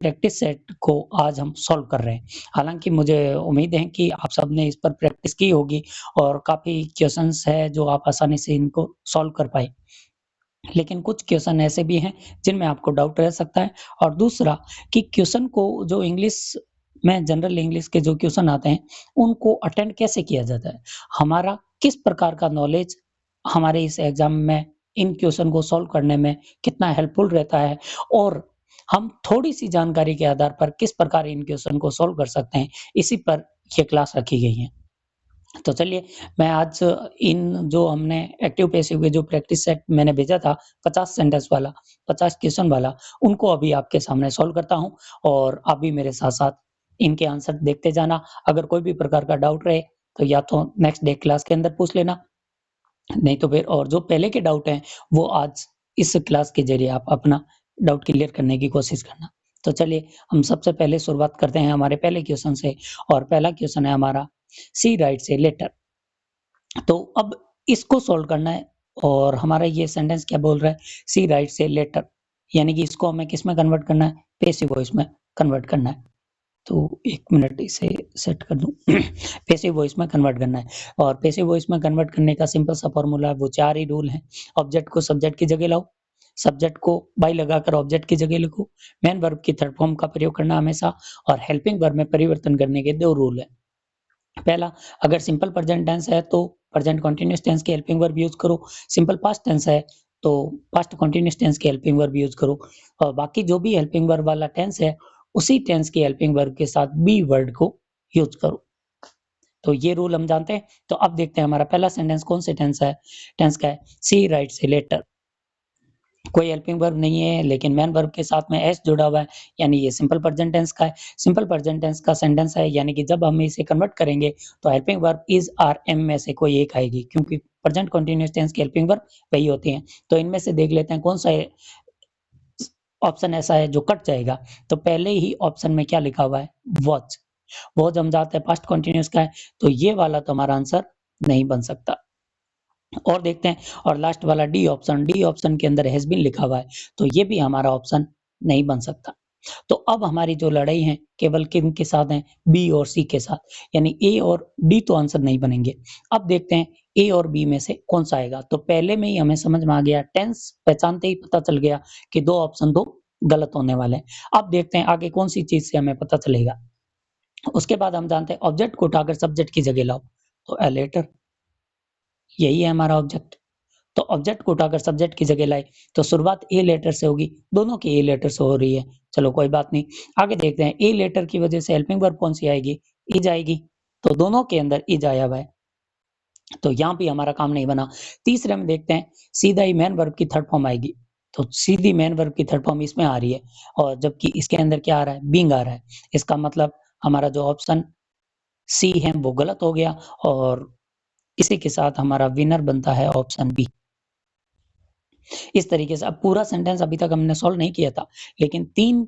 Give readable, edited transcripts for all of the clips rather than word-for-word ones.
Practice set को आज हम सॉल्व कर रहे हैं। हालाँकि मुझे उम्मीद है कि आप सबने इस पर प्रैक्टिस की होगी और काफ़ी क्वेश्चन्स है जो आप आसानी से इनको सॉल्व कर पाए। लेकिन कुछ क्वेश्चन ऐसे भी हैं जिनमें आपको डाउट रह सकता है और दूसरा कि क्वेश्चन को जो इंग्लिश में जनरल इंग्लिश के जो क्वेश्चन आते हैं, उनको अटेंड कैसे किया जाता है? हमारा किस प्रकार का नॉलेज हमारे इस एग्ज़ाम में इन क्वेश्चन को सॉल्व करने में कितना हेल्पफुल रहता है और हम थोड़ी-सी जानकारी के आधार पर किस प्रकार इन क्वेश्चन को सॉल्व कर सकते हैं, इसी पर ये क्लास रखी गई है। तो चलिए मैं आज इन जो हमने एक्टिव पैसिव के जो प्रैक्टिस सेट मैंने भेजा था 50 सेंटेंस वाला, 50 क्वेश्चन वाला, उनको अभी आपके सामने सॉल्व करता हूँ और आप भी मेरे साथ-साथ इनके आंसर देखते जाना। अगर कोई भी प्रकार का डाउट रहे, तो या तो नेक्स्ट डे क्लास के अंदर पूछ लेना, नहीं तो फिर और जो पहले के डाउट हैं, वो आज इस क्लास के ज़रिए आप अपना डाउट क्लियर करने की कोशिश करना। तो चलिए हम सबसे पहले शुरुआत करते हैं हमारे पहले क्वेश्चन से और पहला क्वेश्चन है हमारा सी राइट्स ए लेटर। तो अब इसको सॉल्व करना है और हमारा ये सेंटेंस क्या बोल रहा है, सी राइट्स ए लेटर, यानी कि इसको हमें किसमें कन्वर्ट करना है, पैसिव वॉइस में कन्वर्ट करना है। तो 1 मिनट इसे सेट कर दूँ। पैसिव वॉइस में कन्वर्ट करना है और पैसिव वॉइस में कन्वर्ट करने का सिंपल सा फॉर्मूला है, वो 4 ही रूल हैं। ऑब्जेक्ट को सब्जेक्ट की जगह लाओ, सब्जेक्ट को बाय लगाकर ऑब्जेक्ट की जगह लिखो, मेन वर्ब की थर्ड फॉर्म का प्रयोग करना हमेशा और हेल्पिंग वर्ब में परिवर्तन करने के 2 रूल हैं। पहला, अगर सिंपल प्रेजेंट टेंस है तो प्रेजेंट कंटीन्यूअस टेंस की हेल्पिंग वर्ब यूज करो, सिंपल पास्ट टेंस है तो पास्ट कंटीन्यूअस टेंस की हेल्पिंग वर्ब यूज करो और बाकी जो भी हेल्पिंग वर्ब वाला टेंस है उसी टेंस की हेल्पिंग वर्ब के साथ बी वर्ड को यूज करो। तो ये रूल हम जानते हैं। तो अब देखते हैं हमारा पहला सेंटेंस कौन से टेंस का है, सी राइट्स ए लेटर। कोई हेल्पिंग वर्ब नहीं है लेकिन मेन वर्ब के साथ में एस जुड़ा हुआ है, यानी ये सिंपल प्रेजेंट टेंस का है। सिंपल प्रेजेंट टेंस का सेंटेंस है, यानी कि जब हम इसे कन्वर्ट करेंगे तो helping verb is are am में से कोई एक आएगी, क्योंकि प्रेजेंट कंटीन्यूअस टेंस की हेल्पिंग वर्ब वही होती हैं। तो इनमें से देख लेते हैं कौन सा ऑप्शन ऐसा है जो कट जाएगा। तो पहले ही ऑप्शन में क्या लिखा हुआ है, वॉच। वॉच हम जानते हैं पास्ट कंटीन्यूअस का है, तो ये वाला तो हमारा आंसर नहीं बन सकता। और देखते हैं और लास्ट वाला डी ऑप्शन के अंदर हैज बीन लिखा हुआ है, तो ये भी हमारा ऑप्शन नहीं बन सकता। तो अब हमारी जो लड़ाई है केवल किन के साथ है, बी और सी के साथ, यानी ए और डी तो आंसर नहीं बनेंगे। अब देखते हैं ए और बी में से कौन सा आएगा। तो पहले में ही हमें समझ में आ गया, टेंस पहचानते ही पता चल गया कि 2 ऑप्शन तो गलत होने वाले हैं। अब देखते हैं आगे कौन सी चीज से हमें पता चलेगा। उसके बाद हम जानते हैं ऑब्जेक्ट को उठाकर सब्जेक्ट की जगह लाओ, तो ए लेटर, यही है हमारा ऑब्जेक्ट। तो ऑब्जेक्ट को उठाकर सब्जेक्ट की जगह लाए तो शुरुआत ए लेटर से होगी, दोनों की ए लेटर से हो रही है। चलो कोई बात नहीं, आगे देखते हैं ए लेटर की वजह से हेल्पिंग वर्ब कौन सी आएगी, इज आएगी। तो दोनों के अंदर इज आया हुआ है, तो यहाँ भी हमारा काम नहीं बना। तीसरे में देखते हैं सीधा ही मेन वर्ब की थर्ड फॉर्म आएगी, तो सीधी मेन वर्ब की थर्ड फॉर्म इसमें आ रही है और जबकि इसके अंदर क्या आ रहा है, बीइंग आ रहा है। इसका मतलब हमारा जो ऑप्शन सी है वो गलत हो गया और इसी के साथ हमारा विनर बनता है ऑप्शन बी। इस तरीके से अब पूरा सेंटेंस अभी तक हमने सॉल्व नहीं किया था, लेकिन 3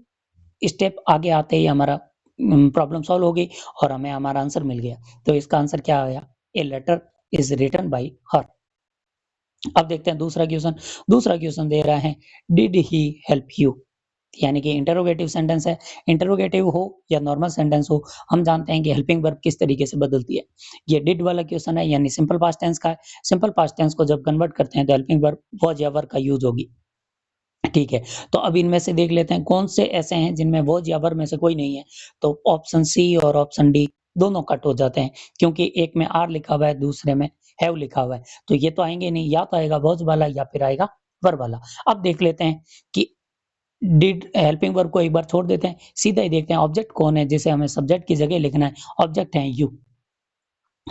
स्टेप आगे आते ही हमारा प्रॉब्लम सॉल्व हो गई और हमें हमारा आंसर मिल गया। तो इसका आंसर क्या आया, a letter is written by her. अब देखते हैं दूसरा क्वेश्चन। दूसरा क्वेश्चन दे रहा है डिड ही हेल्प यू, यानी कि इंटरोगेटिव सेंटेंस है। इंटरोगेटिव हो या नॉर्मल सेंटेंस हो, हम जानते हैं कि हेल्पिंग वर्ब किस तरीके से बदलती है। ये डिड वाला क्वेश्चन है, यानी सिंपल पास्ट टेंस का है। सिंपल पास्ट टेंस को जब कन्वर्ट करते हैं तो हेल्पिंग वर्ब वाज या वर का यूज होगी। ठीक है, तो अब इनमें से देख लेते हैं कौन से ऐसे हैं जिनमें वॉज या वर में से कोई नहीं है। तो ऑप्शन सी और ऑप्शन डी दोनों कट हो जाते हैं, क्योंकि एक में आर लिखा हुआ है, दूसरे में हैव लिखा हुआ है। तो ये तो आएंगे नहीं, या तो आएगा वॉज वाला या फिर आएगा वर वाला। अब देख लेते हैं कि डिड हेल्पिंग वर्ब को एक बार छोड़ देते हैं, सीधा ही देखते हैं ऑब्जेक्ट कौन है जिसे हमें सब्जेक्ट की जगह लिखना है। ऑब्जेक्ट है यू।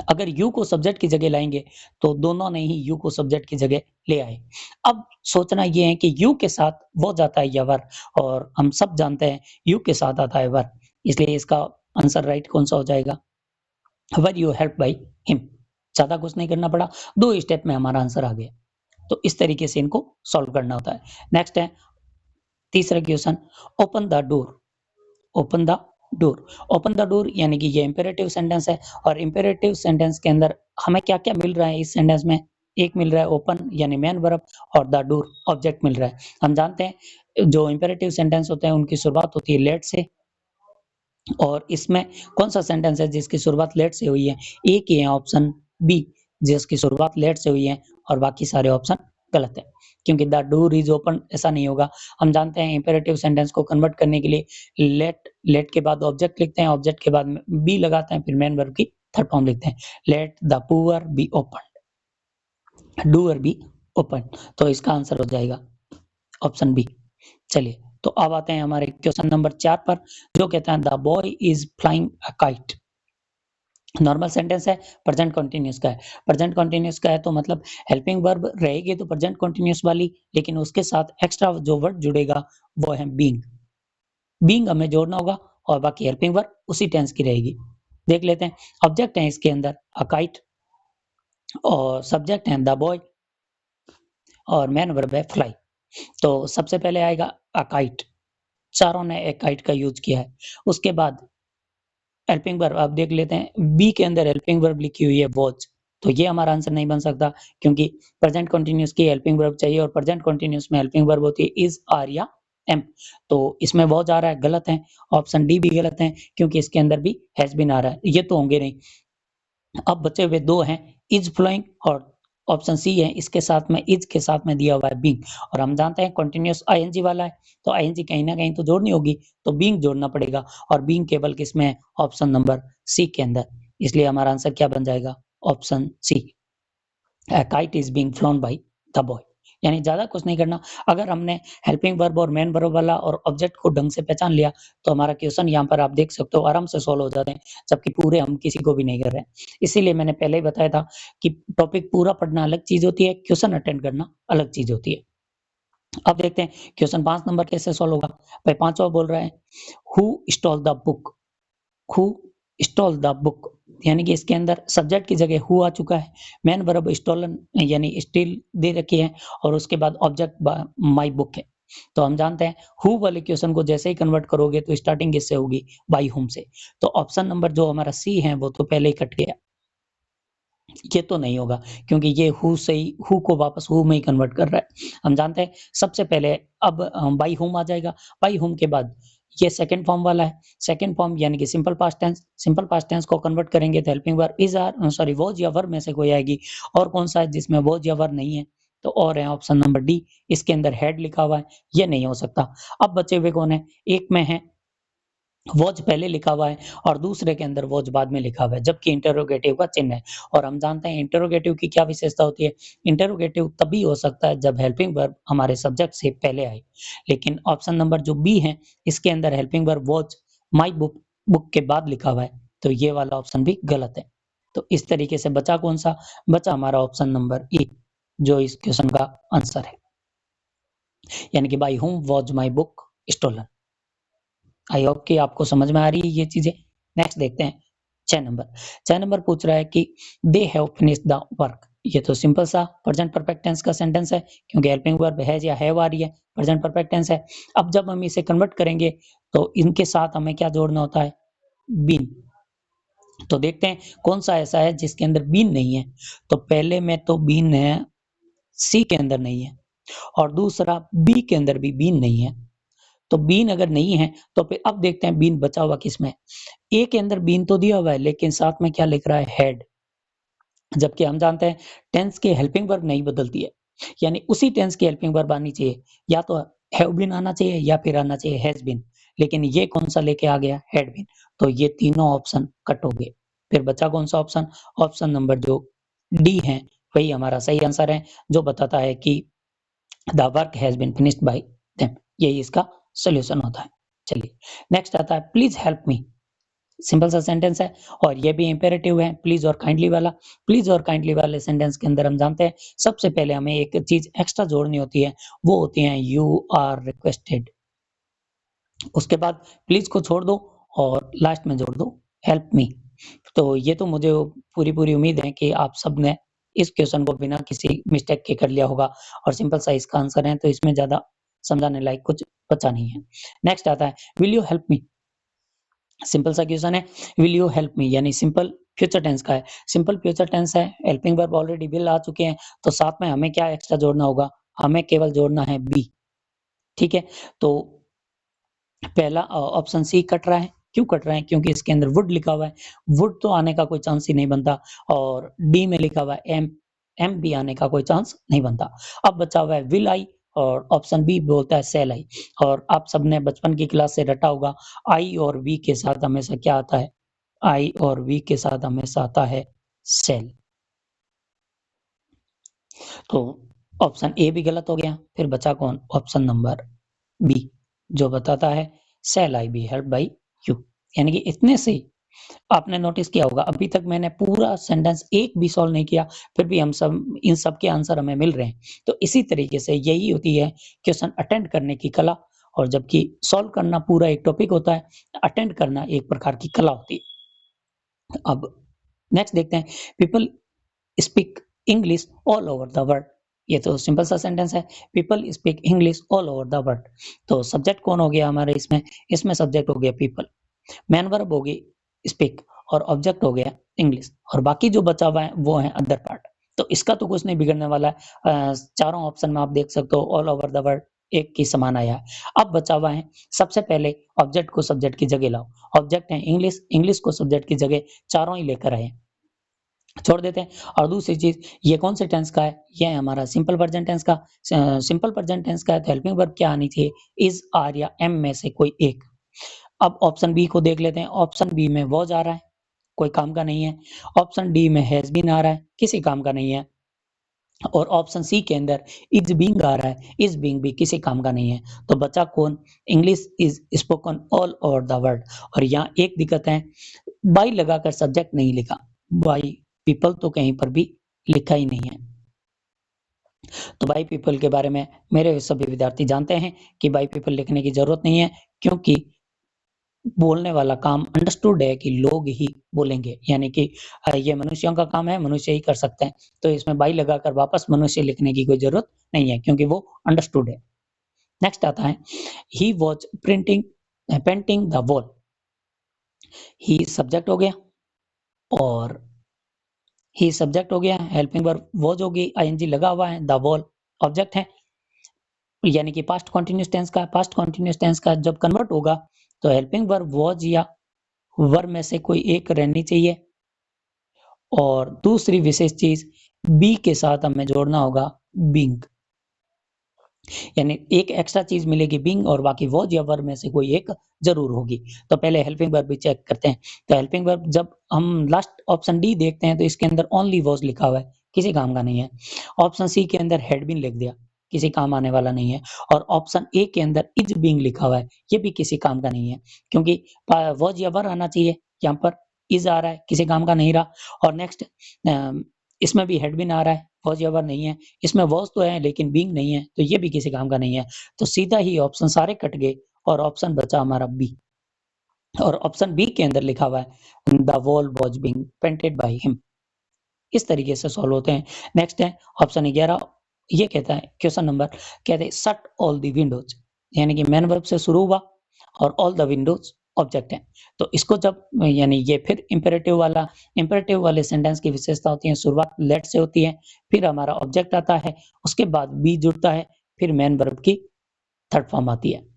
अगर यू को सब्जेक्ट की जगह लाएंगे तो दोनों ने ही यू को सब्जेक्ट की जगह ले आए। अब सोचना ये है कि यू के साथ वो जाता है या वर, और हम सब जानते हैं यू के साथ आता है वर, इसलिए इसका आंसर राइट कौन सा हो जाएगा, were you help by him. ज्यादा कुछ नहीं करना पड़ा, 2 स्टेप में हमारा आंसर आ गया। तो इस तरीके से इनको सॉल्व करना होता है। नेक्स्ट है तीसरा question, open the door. Open the door, open the door यानी कि ये इंपेरेटिव सेंटेंस है और इंपेरेटिव सेंटेंस के अंदर हमें क्या क्या मिल रहा है इस सेंटेंस में, एक मिल रहा है ओपन यानी मेन वर्ब और द डोर ऑब्जेक्ट मिल रहा है। हम जानते हैं जो इंपेरेटिव सेंटेंस होते हैं उनकी शुरुआत होती है लेट से, और इसमें कौन सा सेंटेंस है जिसकी शुरुआत लेट से हुई है? एक ही है ऑप्शन बी जिसकी शुरुआत लेट से हुई है, और बाकी सारे ऑप्शन गलत है, क्योंकि द डोर इज ओपन ऐसा नहीं होगा। हम जानते हैं इंपेरेटिव सेंटेंस को कन्वर्ट करने के लिए लेट के बाद ऑब्जेक्ट लिखते हैं, ऑब्जेक्ट के बाद बी लगाते हैं, फिर मेन वर्ब की थर्ड फॉर्म लिखते हैं, let the poor be open, doer be open. तो इसका आंसर हो जाएगा ऑप्शन बी। चलिए, तो अब आते हैं हमारे क्वेश्चन नंबर 4 पर, जो कहता है the boy is flying a kite. Normal sentence है, प्रेजेंट कंटीन्यूअस का है। प्रेजेंट कंटीन्यूअस का है तो मतलब हेल्पिंग वर्ब रहेगी तो प्रेजेंट कंटीन्यूअस वाली, लेकिन उसके साथ एक्स्ट्रा जो वर्ड जुड़ेगा वो है बीइंग। बीइंग हमें जोड़ना होगा और बाकी हेल्पिंग वर्ब उसी टेंस की रहेगी। देख लेते हैं, ऑब्जेक्ट है इसके अंदर अ काइट, और सब्जेक्ट है द बॉय, और मेन वर्ब है फ्लाई। तो सबसे पहले आएगा अ काइट, चारों ने एक काइट का यूज किया है। उसके बाद हेल्पिंग वर्ब आप देख लेते हैं, बी के अंदर हेल्पिंग वर्ब लिखी हुई है वॉच, तो ये हमारा आंसर नहीं बन सकता, क्योंकि प्रेजेंट कंटीन्यूअस की हेल्पिंग वर्ब चाहिए और प्रेजेंट कंटीन्यूअस में हेल्पिंग वर्ब होती है इज, आर या एम। तो इसमें वॉच आ रहा है, गलत है। ऑप्शन डी भी गलत है, क्योंकि इसके अंदर भी हैज बीन आ रहा है, ये तो होंगे नहीं। अब बचे हुए दो हैं, इज फ्लोइंग और ऑप्शन सी है, इसके साथ में इज के साथ में दिया हुआ है बीइंग, और हम जानते हैं कंटीन्यूअस आईएनजी वाला है, तो आईएनजी कहीं ना कहीं तो जोड़नी होगी, तो बीइंग जोड़ना पड़ेगा, और बीइंग केवल किसमें है? ऑप्शन नंबर सी के अंदर। इसलिए हमारा आंसर क्या बन जाएगा? Option C, a kite is being flown by the boy। यानी ज्यादा कुछ नहीं करना। अगर हमने हेल्पिंग वर्ब और मेन वर्ब वाला और ऑब्जेक्ट को ढंग से पहचान लिया तो हमारा क्वेश्चन यहाँ पर आप देख सकते हो आराम से सॉल्व हो जाते हैं, जबकि पूरे हम किसी को भी नहीं कर रहे हैं। इसीलिए मैंने पहले ही बताया था कि टॉपिक पूरा पढ़ना अलग चीज होती है, क्वेश्चन अटेंड करना अलग चीज होती है। अब देखते हैं क्वेश्चन 5 नंबर कैसे सॉल्व होगा। भाई पांचवा बोल रहा है who stall the book, who stall the book, यानी कि इसके अंदर सब्जेक्ट की जगह हु आ चुका है, मेन वर्ब स्टोलन यानी स्टील दे रखी है, और उसके बाद ऑब्जेक्ट माय बुक है। तो हम जानते हैं हु वाले क्वेश्चन को जैसे ही कन्वर्ट करोगे तो स्टार्टिंग किससे होगी? बाय हुम से। तो ऑप्शन नंबर जो हमारा सी है वो तो पहले ही कट गया, ये तो नहीं होगा, क्योंकि ये हु से ही हु को वापस हु में ही कन्वर्ट कर रहा है। हम जानते हैं सबसे पहले अब बाय हुम आ जाएगा, बाय हुम के बाद ये सेकंड फॉर्म वाला है, सेकंड फॉर्म यानी कि simple past tense, simple past tense को कन्वर्ट करेंगे तो helping verb is are sorry was या वर्ब में से कोई आएगी, और कौन सा है जिसमें वॉज या वर्ब नहीं है? तो और है ऑप्शन नंबर डी, इसके अंदर हेड लिखा हुआ है, ये नहीं हो सकता। अब बचे हुए कौन है? एक में है वॉच पहले लिखा हुआ है और दूसरे के अंदर वॉच बाद में लिखा हुआ है, जबकि इंटरोगेटिव का चिन्ह है, और हम जानते हैं इंटरोगेटिव की क्या विशेषता होती है? इंटरोगेटिव तभी हो सकता है जब हेल्पिंग वर्ब हमारे सब्जेक्ट से पहले आए, लेकिन ऑप्शन नंबर जो बी है इसके अंदर helping verb watch my book book के बाद लिखा हुआ है, तो ये वाला ऑप्शन भी गलत है। तो इस तरीके से बचा कौन सा? बचा हमारा ऑप्शन नंबर ई, जो इस क्वेश्चन का आंसर है, यानी कि by whom was my book stolen. I hope कि आपको समझ में आ रही है ये चीजें। नेक्स्ट देखते हैं 6 नंबर। 6 नंबर पूछ रहा है कि they have finished the work. ये तो सिंपल सा प्रेजेंट परफेक्ट टेंस का सेंटेंस है, क्योंकि हेल्पिंग वर्ब हैज या हैव आ रही है, प्रेजेंट परफेक्ट टेंस है। अब जब हम इसे कन्वर्ट करेंगे तो इनके साथ हमें क्या जोड़ना होता है? बीन। तो देखते हैं कौन सा ऐसा है जिसके अंदर बीन नहीं है। तो पहले में तो बीन है, सी के अंदर नहीं है, और दूसरा बी के अंदर भी बीन नहीं है। तो बीन अगर नहीं है तो फिर अब देखते हैं बीन बचा हुआ किसमें। ए के अंदर बीन तो दिया हुआ है, लेकिन साथ में क्या लिख रहा है? हेड। जबकि हम जानते हैं टेंस के हेल्पिंग वर्ब नहीं बदलती है, यानी उसी टेंस की हेल्पिंग वर्ब आनी चाहिए, या तो हैव बीन आना चाहिए या फिर आना चाहिए हैज बीन, लेकिन ये कौन सा लेके आ गया? Had been. तो ये तीनों ऑप्शन कट हो गए। फिर बचा कौन सा ऑप्शन? ऑप्शन नंबर जो डी है वही हमारा सही आंसर है, जो बताता है कि the work has been finished by them. यही इसका सॉल्यूशन होता है। चलिए नेक्स्ट आता है प्लीज हेल्प मी। सिंपल सा सेंटेंस है और ये भी इंपेरेटिव है, प्लीज और काइंडली वाला। प्लीज और काइंडली वाले सेंटेंस के अंदर हम जानते हैं सबसे पहले हमें एक चीज एक्स्ट्रा जोड़नी होती है, वो होती है यू आर रिक्वेस्टेड। उसके बाद प्लीज को छोड़ दो और लास्ट में जोड़ दो हेल्प मी। तो ये तो मुझे पूरी पूरी उम्मीद है कि आप सब ने इस क्वेश्चन को बिना किसी मिस्टेक के कर लिया होगा, और सिंपल सा इसका आंसर है, तो इसमें ज्यादा समझाने लायक कुछ बचा नहीं है। नेक्स्ट आता है will you help me. Simple सा क्वेश्चन है, विल यू हेल्प मी, यानी सिंपल फ्यूचर टेंस का है, सिंपल फ्यूचर टेंस है, हेल्पिंग वर्ब ऑलरेडी विल आ चुके हैं, तो साथ में हमें क्या एक्स्ट्रा जोड़ना होगा, हमें केवल जोड़ना है बी। ठीक है, तो पहला ऑप्शन सी कट रहा है, क्यों कट रहा है, क्योंकि इसके अंदर वुड लिखा हुआ है, वुड तो आने का कोई चांस ही नहीं बनता, और डी में लिखा हुआ है एम, एम भी आने का कोई चांस नहीं बनता। अब बचा हुआ है विल आई, और ऑप्शन बी बोलता है सेल आई, और आप सबने बचपन की क्लास से रटा होगा, आई और वी के साथ हमेशा क्या आता है, आई और वी के साथ हमेशा आता है सेल। तो ऑप्शन ए भी गलत हो गया, फिर बचा कौन, ऑप्शन नंबर बी, जो बताता है shall I be help by you. यानी कि इतने से आपने नोटिस किया होगा, अभी तक मैंने पूरा सेंटेंस एक भी सॉल्व नहीं किया, फिर भी हम सब इन सब के आंसर हमें मिल रहे हैं। तो इसी तरीके से यही होती है क्वेश्चन अटेंड करने की कला, और जबकि सॉल्व करना पूरा एक टॉपिक होता है, अटेंड करना एक प्रकार की कला होती है। अब नेक्स्ट देखते हैं, people speak English all over the world. ये तो सिंपल सा सेंटेंस है, people speak English all over the world. तो सब्जेक्ट कौन हो गया हमारे इसमें, इसमें सब्जेक्ट हो गया पीपल, मेन वर्ब हो गई स्पीक, और ऑब्जेक्ट हो गया इंग्लिश, और बाकी जो बचा हुआ है वो है अदर पार्ट। तो इसका तो कुछ नहीं बिगड़ने वाला है, चारों ऑप्शन में आप देख सकते हो ऑल ओवर द वर्ल्ड एक की समान आया है। अब बचा हुआ है, सबसे पहले ऑब्जेक्ट को सब्जेक्ट की जगह लाओ, ऑब्जेक्ट है इंग्लिश, इंग्लिश को सब्जेक्ट की जगह चारों ही लेकर आए, छोड़ देते हैं। और दूसरी चीज, ये कौन से टेंस का है, ये है हमारा सिंपल प्रेजेंट टेंस का। सिंपल प्रेजेंट टेंस का है तो हेल्पिंग वर्ब क्या आनी चाहिए, इज, आर या एम में से कोई एक। अब ऑप्शन बी को देख लेते हैं, ऑप्शन बी में वॉज आ रहा है, कोई काम का नहीं है। ऑप्शन डी में हैज बीन आ रहा है, किसी काम का नहीं है। और ऑप्शन सी के अंदर इज बीइंग आ रहा है, इज बीइंग भी किसी काम का नहीं है। तो बचा कौन, English is spoken all over the world. और यहाँ एक दिक्कत है, बाई लगाकर सब्जेक्ट नहीं लिखा, बाई पीपल तो कहीं पर भी लिखा ही नहीं है। तो बाई पीपल के बारे में मेरे सभी विद्यार्थी जानते हैं कि बाई पीपल लिखने की जरूरत नहीं है, क्योंकि बोलने वाला काम अंडरस्टूड है कि लोग ही बोलेंगे, यानी कि ये मनुष्यों का काम है, मनुष्य ही कर सकते हैं। तो इसमें बाई लगाकर वापस मनुष्य लिखने की कोई जरूरत नहीं है, क्योंकि वो अंडरस्टूड है। नेक्स्ट आता है, he was printing painting the wall. He subject हो गया, और ही सब्जेक्ट हो गया, हेल्पिंग वर्ब वॉज होगी, आईएनजी लगा हुआ है, द वॉल ऑब्जेक्ट है, यानी कि पास्ट कंटीन्यूअस टेंस का, पास्ट कंटीन्यूअस टेंस का जब कन्वर्ट होगा तो हेल्पिंग वर्ब वॉज या वर्ब में से कोई एक रहनी चाहिए। और दूसरी विशेष चीज, बी के साथ हमें जोड़ना होगा बीइंग, यानी एक एक्स्ट्रा चीज मिलेगी बीइंग, और बाकी वॉज या वर्ब में से कोई एक जरूर होगी। तो पहले हेल्पिंग वर्ब भी चेक करते हैं। तो हेल्पिंग वर्ब जब हम लास्ट ऑप्शन डी देखते हैं तो इसके अंदर ओनली वॉज लिखा हुआ है, किसी काम का नहीं है। ऑप्शन सी के अंदर हैड बीन लिख दिया, किसी काम आने वाला नहीं है। और ऑप्शन ए के अंदर इज बीइंग लिखा हुआ है, ये भी किसी काम का नहीं है, क्योंकि वॉज या वर्ब आना चाहिए, यहाँ पर इज आ रहा है, किसी काम का नहीं रहा। और नेक्स्ट, इसमें भी हैड बीन आ रहा है, वॉज या वर्ब नहीं है, इसमें वॉज तो है लेकिन बीइंग नहीं है, तो ये भी किसी काम का नहीं है। तो सीधा ही ऑप्शन सारे कट गए, और ऑप्शन बचा हमारा बी। और ऑप्शन बी के अंदर लिखा हुआ है the wall was being painted by him. इस तरीके से सॉल्व होते हैं। नेक्स्ट है ऑप्शन 11, ये कहता है क्वेश्चन नंबर, कहते हैं शट ऑल द विंडोज, यानी कि मेन वर्ब से शुरू हुआ और ऑल द विंडोज ऑब्जेक्ट है। तो इसको जब, यानी ये फिर इंपेरेटिव वाले सेंटेंस की विशेषता होती है, शुरुआत लेट से होती है, फिर हमारा ऑब्जेक्ट आता है, उसके बाद बी जुड़ता है, फिर मेन वर्ब की थर्ड फॉर्म आती है।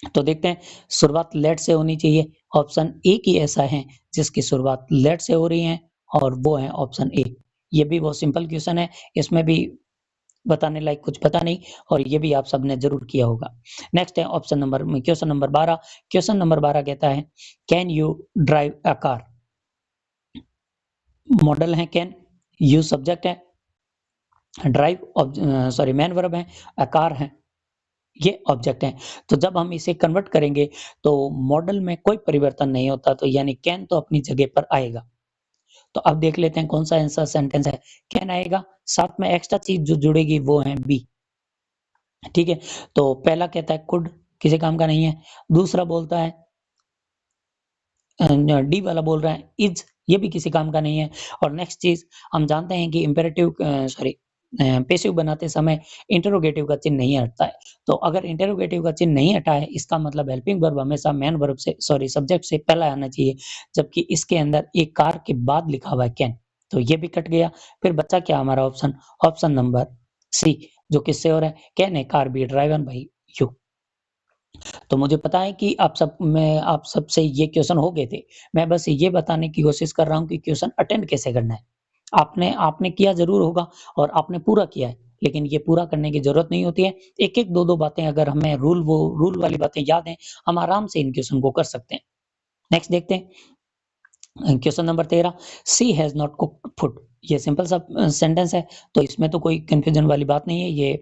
तो देखते हैं, शुरुआत लेट से होनी चाहिए, ऑप्शन ए की ऐसा है जिसकी शुरुआत लेट से हो रही है, और वो है ऑप्शन ए। ये भी बहुत सिंपल क्वेश्चन है, इसमें भी बताने लायक कुछ पता नहीं, और ये भी आप सबने जरूर किया होगा। नेक्स्ट है option number, question number 12। Question number 12 कहता है can you drive a car. Model है कैन, यू सब्जेक्ट है, ड्राइव सॉरी मेन वर्ब है, अ कार है, ये ऑब्जेक्ट है। तो जब हम इसे कन्वर्ट करेंगे तो मॉडल में कोई परिवर्तन नहीं होता, तो यानी कैन तो अपनी जगह पर आएगा। तो अब देख लेते हैं कौन सा आंसर सेंटेंस है, कैन आएगा, साथ में एक्स्ट्रा चीज जो जुड़ेगी वो है बी। ठीक है, तो पहला कहता है कुड, किसी काम का नहीं है। दूसरा बोलता है, डी वाला बोल रहा है इज, ये भी किसी काम का नहीं है। और नेक्स्ट चीज हम जानते हैं कि इंपेरेटिव, सॉरी पैसिव बनाते समय इंटरोगेटिव का चिन्ह नहीं हटता है। तो अगर इंटरोगेटिव का चिन्ह नहीं हटा है, इसका मतलब हेल्पिंग वर्ब हमेशा मेन वर्ब से सब्जेक्ट से पहले आना चाहिए, जबकि इसके अंदर एक कार के बाद लिखा हुआ है कैन, तो ये भी कट गया। फिर बचा क्या हमारा ऑप्शन नंबर सी, जो किससे हो रहा है, can a car B driven by you. तो मुझे पता है कि आप सबसे ये क्वेश्चन हो गए थे। मैं बस ये बताने की कोशिश कर रहा हूँ कि क्वेश्चन अटेंड कैसे करना है। आपने आपने किया ज़रूर होगा और आपने पूरा किया है, लेकिन ये पूरा करने की ज़रूरत नहीं होती है। एक-एक, दो-दो बातें अगर हमें रूल वाली बातें याद हैं, हम आराम से इन क्वेश्चन को कर सकते हैं। नेक्स्ट देखते हैं। Question number 13, she has not cooked food. ये सिंपल सा सेंटेंस है, तो इसमें तो कोई कन्फ्यूजन वाली बात नहीं है। ये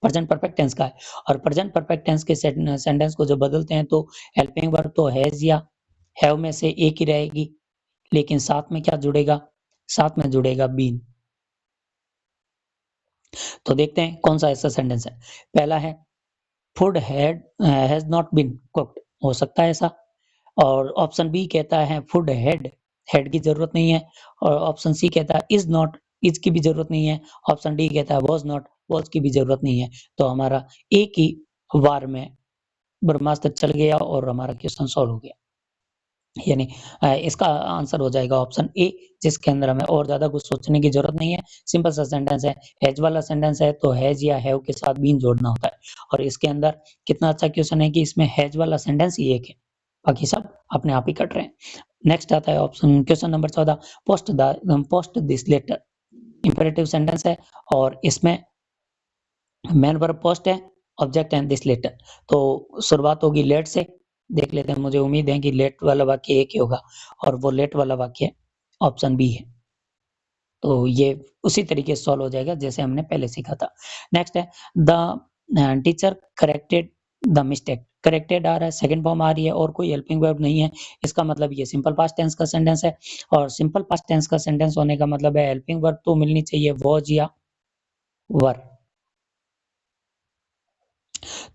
प्रेजेंट परफेक्ट टेंस का है, और प्रेजेंट परफेक्ट टेंस के सेंटेंस को जब बदलते हैं तो हेल्पिंग वर्ब तो हैज़ या हैव में से एक ही रहेगी, लेकिन साथ में क्या जुड़ेगा, साथ में जुड़ेगा बीन। तो देखते हैं कौन सा ऐसा सेंटेंस है। पहला है food has not been cooked, हो सकता है ऐसा। और ऑप्शन बी कहता है फूड हैड की जरूरत नहीं है। और ऑप्शन सी कहता है इज की भी जरूरत नहीं है। ऑप्शन डी कहता है वॉज की भी जरूरत नहीं है। तो हमारा एक ही बार में ब्रह्मास्त्र चल गया और हमारा क्वेश्चन सॉल्व हो गया। यानी इसका आंसर हो जाएगा ऑप्शन ए, जिसके अंदर हमें और ज्यादा कुछ सोचने की जरूरत नहीं है। सिंपल सा सेंटेंस है, हैज वाला सेंटेंस है तो हैज या हैव के साथ बीन जोड़ना होता है। और इसके अंदर कितना अच्छा क्वेश्चन है कि इसमें हैज वाला सेंटेंस ही एक है, बाकी सब अपने आप ही कट रहे हैं। नेक्स्ट आता है option question number 14, post this letter. Imperative sentence है और इसमें मेन वर्ब पोस्ट है, ऑब्जेक्ट है दिस लेटर। तो शुरुआत होगी लेट से। देख लेते हैं, मुझे उम्मीद है कि लेट वाला वाक्य एक ही होगा, और वो लेट वाला वाक्य ऑप्शन बी है। तो ये उसी तरीके से सॉल्व हो जाएगा जैसे हमने पहले सीखा था। नेक्स्ट है the teacher corrected the mistake. Corrected आ रहा है, सेकंड फॉर्म आ रही है और कोई हेल्पिंग वर्ब नहीं है। इसका मतलब ये सिंपल पास्ट टेंस का सेंटेंस है, और सिंपल पास्ट टेंस का सेंटेंस होने का मतलब है हेल्पिंग वर्ब तो मिलनी चाहिए वॉज या वर।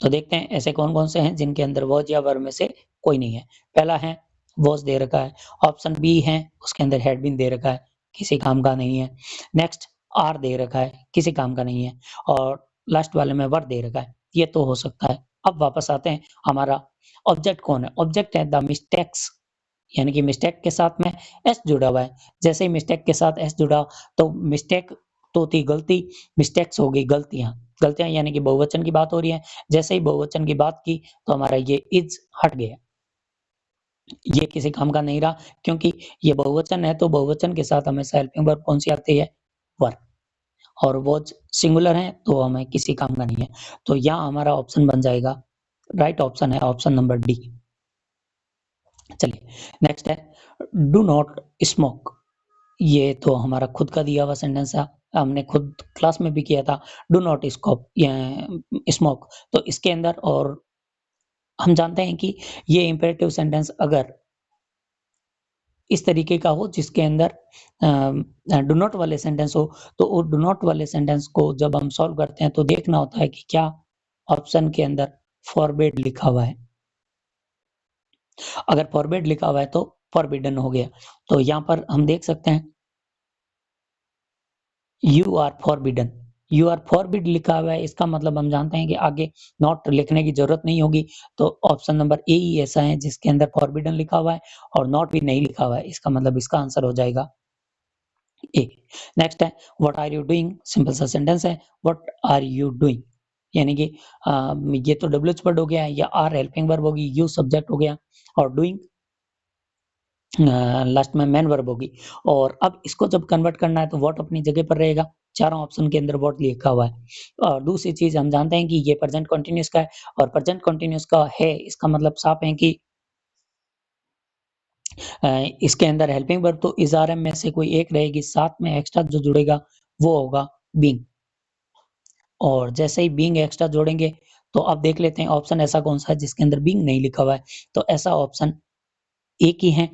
तो देखते हैं ऐसे कौन कौन से हैं जिनके अंदर वॉज या वर में से कोई नहीं है। पहला है वॉज दे रखा है। ऑप्शन बी है, उसके अंदर हैड बीन दे रखा है, किसी काम का नहीं है। नेक्स्ट आर दे रखा है, किसी काम का नहीं है। और लास्ट वाले में वर दे रखा है, ये तो हो सकता है। अब वापस आते हैं, हमारा ऑब्जेक्ट कौन है? ऑब्जेक्ट है द मिस्टेक्स, यानी कि मिस्टेक के साथ में एस जुड़ा हुआ है। जैसे ही मिस्टेक के साथ एस जुड़ा तो मिस्टेक तो थी गलती, मिस्टेक्स हो गई गलतियां। गलतियां यानी कि बहुवचन की बात हो रही है। जैसे ही बहुवचन की बात की तो हमारा ये इज हट गया, ये किसी काम का नहीं रहा, क्योंकि ये बहुवचन है तो बहुवचन के साथ हमेशा हेल्पिंग वर्ब कौन सी आती है? वर। और वो सिंगुलर है तो हमें किसी काम का नहीं है। तो यहाँ हमारा ऑप्शन बन जाएगा, राइट ऑप्शन है ऑप्शन नंबर डी। चलिए नेक्स्ट है डू नॉट स्मोक। ये तो हमारा खुद का दिया हुआ सेंटेंस है, हमने खुद क्लास में भी किया था। डू नॉट स्मोक, तो इसके अंदर, और हम जानते हैं कि ये इंपेरेटिव सेंटेंस अगर इस तरीके का हो जिसके अंदर डू नॉट वाले सेंटेंस हो, तो वो डू नॉट वाले सेंटेंस को जब हम सॉल्व करते हैं तो देखना होता है कि क्या ऑप्शन के अंदर फॉरबिड लिखा हुआ है। अगर फॉरबिड लिखा हुआ है तो फॉरबिडन हो गया। तो यहाँ पर हम देख सकते हैं you are forbidden, you are forbid लिखा हुआ है, इसका मतलब हम जानते हैं कि आगे नॉट लिखने की जरूरत नहीं होगी। तो ऑप्शन नंबर ए ही ऐसा है जिसके अंदर फॉरबिडन लिखा हुआ है और नॉट भी नहीं लिखा हुआ है। इसका मतलब इसका आंसर हो जाएगा ए। नेक्स्ट है what are you doing. Simple सा सेंटेंस है, व्हाट आर यू डूइंग, यानी कि ये तो डब्ल्यूएच वर्ड हो गया, या आर हेल्पिंग वर्ब होगी, यू सब्जेक्ट हो गया, और डूइंग लास्ट में मेन वर्ब होगी। और अब इसको जब कन्वर्ट करना है तो व्हाट अपनी जगह पर रहेगा, चारों ऑप्शन के अंदर व्हाट लिखा हुआ है। और दूसरी चीज हम जानते हैं कि ये प्रेजेंट कंटीन्यूअस का है, और प्रेजेंट कंटीन्यूअस का है इसका मतलब साफ है कि इसके अंदर हेल्पिंग वर्ब तो इज आर एम में से कोई एक रहेगी, साथ में एक्स्ट्रा जो जुड़ेगा वो होगा बीइंग। और जैसे ही बीइंग एक्स्ट्रा जोड़ेंगे तो अब देख लेते हैं ऑप्शन ऐसा कौन सा है जिसके अंदर बीइंग नहीं लिखा हुआ है। तो ऐसा ऑप्शन एक ही है,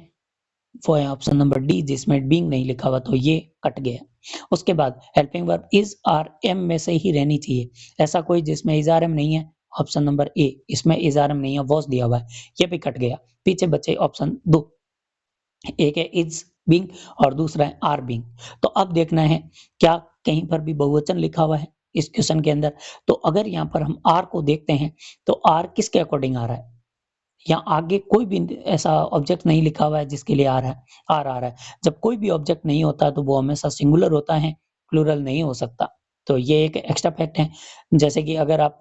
वो है ऑप्शन नंबर डी जिसमें बीइंग नहीं लिखा हुआ, तो ये कट गया। उसके बाद helping verb is are am में से ही रहनी चाहिए, ऐसा कोई जिसमें इज आर एम नहीं है। ऑप्शन नंबर ए, इसमें इज आर एम नहीं है, वॉज दिया हुआ है, ये भी कट गया। पीछे बचे ऑप्शन दो, एक है इज बीइंग और दूसरा है आर बीइंग। तो अब देखना है क्या कहीं पर भी बहुवचन लिखा हुआ है इस क्वेश्चन के अंदर। तो अगर यहाँ पर हम आर को देखते हैं तो आर किसके अकॉर्डिंग आ रहा है, या आगे कोई भी ऐसा ऑब्जेक्ट नहीं लिखा हुआ है जिसके लिए आर है, आर आ रहा है। जब कोई भी ऑब्जेक्ट नहीं होता तो वो हमेशा सिंगुलर होता है, प्लूरल नहीं हो सकता। तो ये एक एक्स्ट्रा फैक्ट है। जैसे कि अगर आप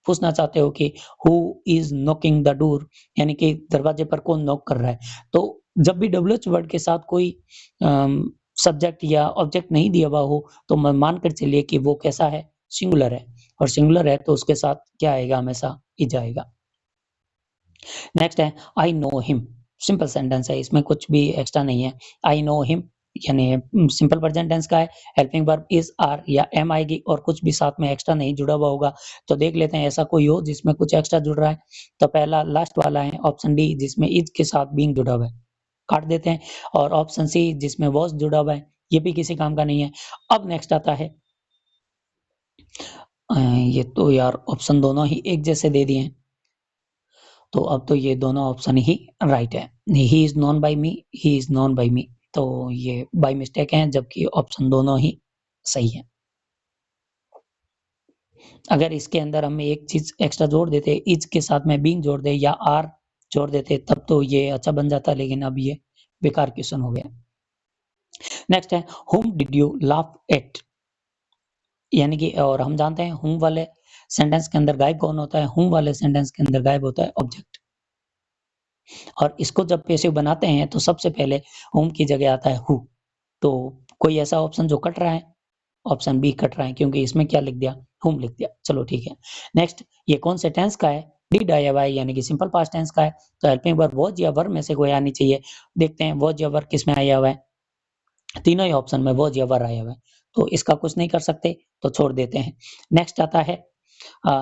पूछना चाहते हो कि who is knocking the door, यानी कि दरवाजे पर कौन नॉक कर रहा है, तो जब भी डब्ल्यूएच वर्ड के साथ कोई सब्जेक्ट या ऑब्जेक्ट नहीं दिया हुआ हो तो मानकर चलिए कि वो कैसा है, सिंगुलर है। और सिंगुलर है तो उसके साथ क्या आएगा, हमेशा इज आएगा। नेक्स्ट है I know him, simple sentence है, इसमें कुछ भी एक्स्ट्रा नहीं है। आई नो हिम यानी सिंपल प्रेजेंट टेंस का है, हेल्पिंग वर्ब इज आर या एम आएगी और कुछ भी साथ में एक्स्ट्रा नहीं जुड़ा हुआ होगा। तो देख लेते हैं ऐसा कोई हो जिसमें कुछ एक्स्ट्रा जुड़ रहा है। तो पहला लास्ट वाला है ऑप्शन डी, जिसमें इज के साथ बीइंग जुड़ा हुआ है, काट देते हैं। और ऑप्शन सी जिसमें वॉज जुड़ा हुआ है, ये भी किसी काम का नहीं है। अब नेक्स्ट आता है ये तो यार ऑप्शन दोनों ही एक जैसे दे दिए हैं, तो अब तो ये दोनों ऑप्शन ही राइट है। He is known by me, he is known by me, तो ये बाय मिस्टेक है, जबकि ऑप्शन दोनों ही सही है। अगर इसके अंदर हम एक चीज एक्स्ट्रा जोड़ देते, इज के साथ में बीइंग जोड़ दे या आर जोड़ देते, तब तो ये अच्छा बन जाता, लेकिन अब ये बेकार क्वेश्चन हो गया। नेक्स्ट है whom did you laugh at, यानी कि और हम जानते हैं whom वाले सेंटेंस के अंदर गायब कौन होता है, whom वाले सेंटेंस के अंदर गायब होता है ऑब्जेक्ट। और इसको जब पैसिव बनाते हैं तो सबसे पहले whom की जगह आता है who। तो कोई ऐसा ऑप्शन जो कट रहा है, ऑप्शन बी कट रहा है, क्योंकि इसमें क्या लिख दिया, whom लिख दिया। चलो ठीक है। नेक्स्ट, ये कौन से टेंस का है, डिड आया हुआ है, यानी कि सिंपल पास्ट टेंस का है। तो हेल्पिंग वर्ब वॉज या वर में से कोई आनी चाहिए। देखते हैं वॉज या वर किस में आया हुआ है, तीनों ही ऑप्शन में वॉज या वर आया हुआ है, तो इसका कुछ नहीं कर सकते, तो छोड़ देते हैं। नेक्स्ट आता है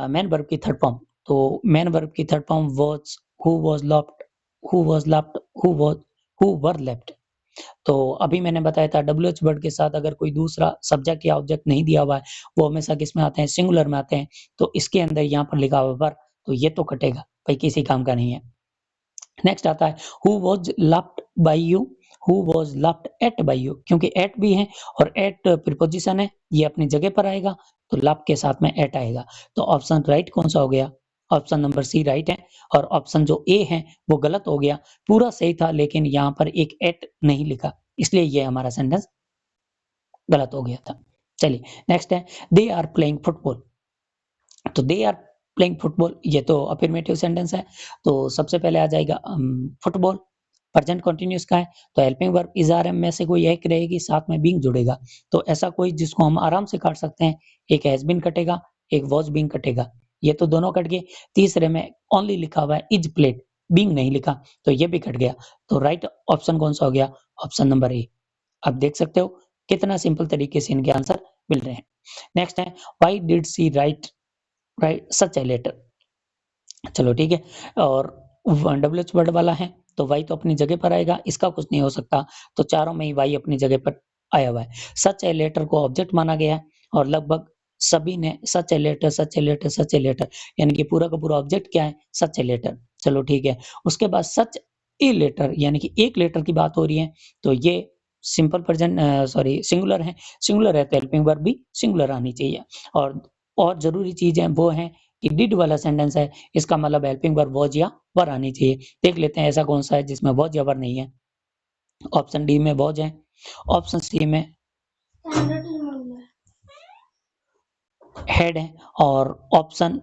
मेन वर्ब की थर्ड फॉर्म। तो मेन वर्ब की third form was, who was left, who was left, who was, who were left. तो अभी मैंने बताया था डब्ल्यूएच वर्ड के साथ अगर कोई दूसरा सब्जेक्ट या ऑब्जेक्ट नहीं दिया हुआ है, वो हमेशा किस में आते हैं, सिंगुलर में आते हैं। तो इसके अंदर यहाँ पर लिखा हुआ वर, तो ये तो कटेगा भाई, किसी काम का नहीं है। नेक्स्ट आता है who was loved by you, who was loved at by you, क्योंकि एट भी है और एट प्रीपोजिशन है, ये अपनी जगह पर आएगा, तो लव के साथ में एट आएगा। तो ऑप्शन राइट कौन सा हो गया, ऑप्शन नंबर सी राइट है। और ऑप्शन जो ए है वो गलत हो गया, पूरा सही था लेकिन यहाँ पर एक एट नहीं लिखा, इसलिए ये हमारा सेंटेंस गलत हो गया था। चलिए नेक्स्ट है दे आर प्लेइंग फुटबॉल। तो दे आर प्लेइंग फुटबॉल, ये तो अफर्मेटिव सेंटेंस है, तो सबसे पहले आ जाएगा फुटबॉल, प्रेजेंट कंटिन्यूअस का है, तो helping verb is are am में से कोई एक रहेगी, साथ में बीइंग जुड़ेगा। तो ऐसा कोई जिसको हम आराम से काट सकते हैं, एक हैज बीन कटेगा, एक वॉज बीइंग कटेगा, ये तो दोनों कट गए। तीसरे में ओनली लिखा हुआ है इज प्लेड, बीइंग नहीं लिखा, तो ये भी कट गया। तो राइट ऑप्शन कौन सा हो गया, ऑप्शन नंबर ए। आप देख सकते हो कितना सिंपल तरीके से इनके आंसर मिल रहे हैं। नेक्स्ट है why did she write such a letter. चलो ठीक है, और डब्ल्यूएच वर्ड वाला है तो वाई तो अपनी जगह पर आएगा, इसका कुछ नहीं हो सकता, तो चारों में ही वाई अपनी जगह पर आया हुआ है। सच ए लेटर को ऑब्जेक्ट माना गया है और लगभग सभी ने such a letter, such a letter, such a letter, यानी कि पूरा का पूरा ऑब्जेक्ट क्या है, सच ए लेटर। चलो ठीक है, उसके बाद सच ए लेटर, यानी कि एक लेटर की बात हो रही है, तो ये सिंपल प्रेजेंट सॉरी सिंगुलर है, सिंगुलर है तो हेल्पिंग वर्ब भी सिंगुलर आनी चाहिए। और जरूरी चीज है वो है कि डिड वाला सेंटेंस है, इसका मतलब हेल्पिंग वर्ब वॉज या वर आनी चाहिए। देख लेते हैं ऐसा कौन सा है जिसमें वॉज या वर नहीं है। ऑप्शन डी में वॉज है, ऑप्शन सी में हेड है, और ऑप्शन,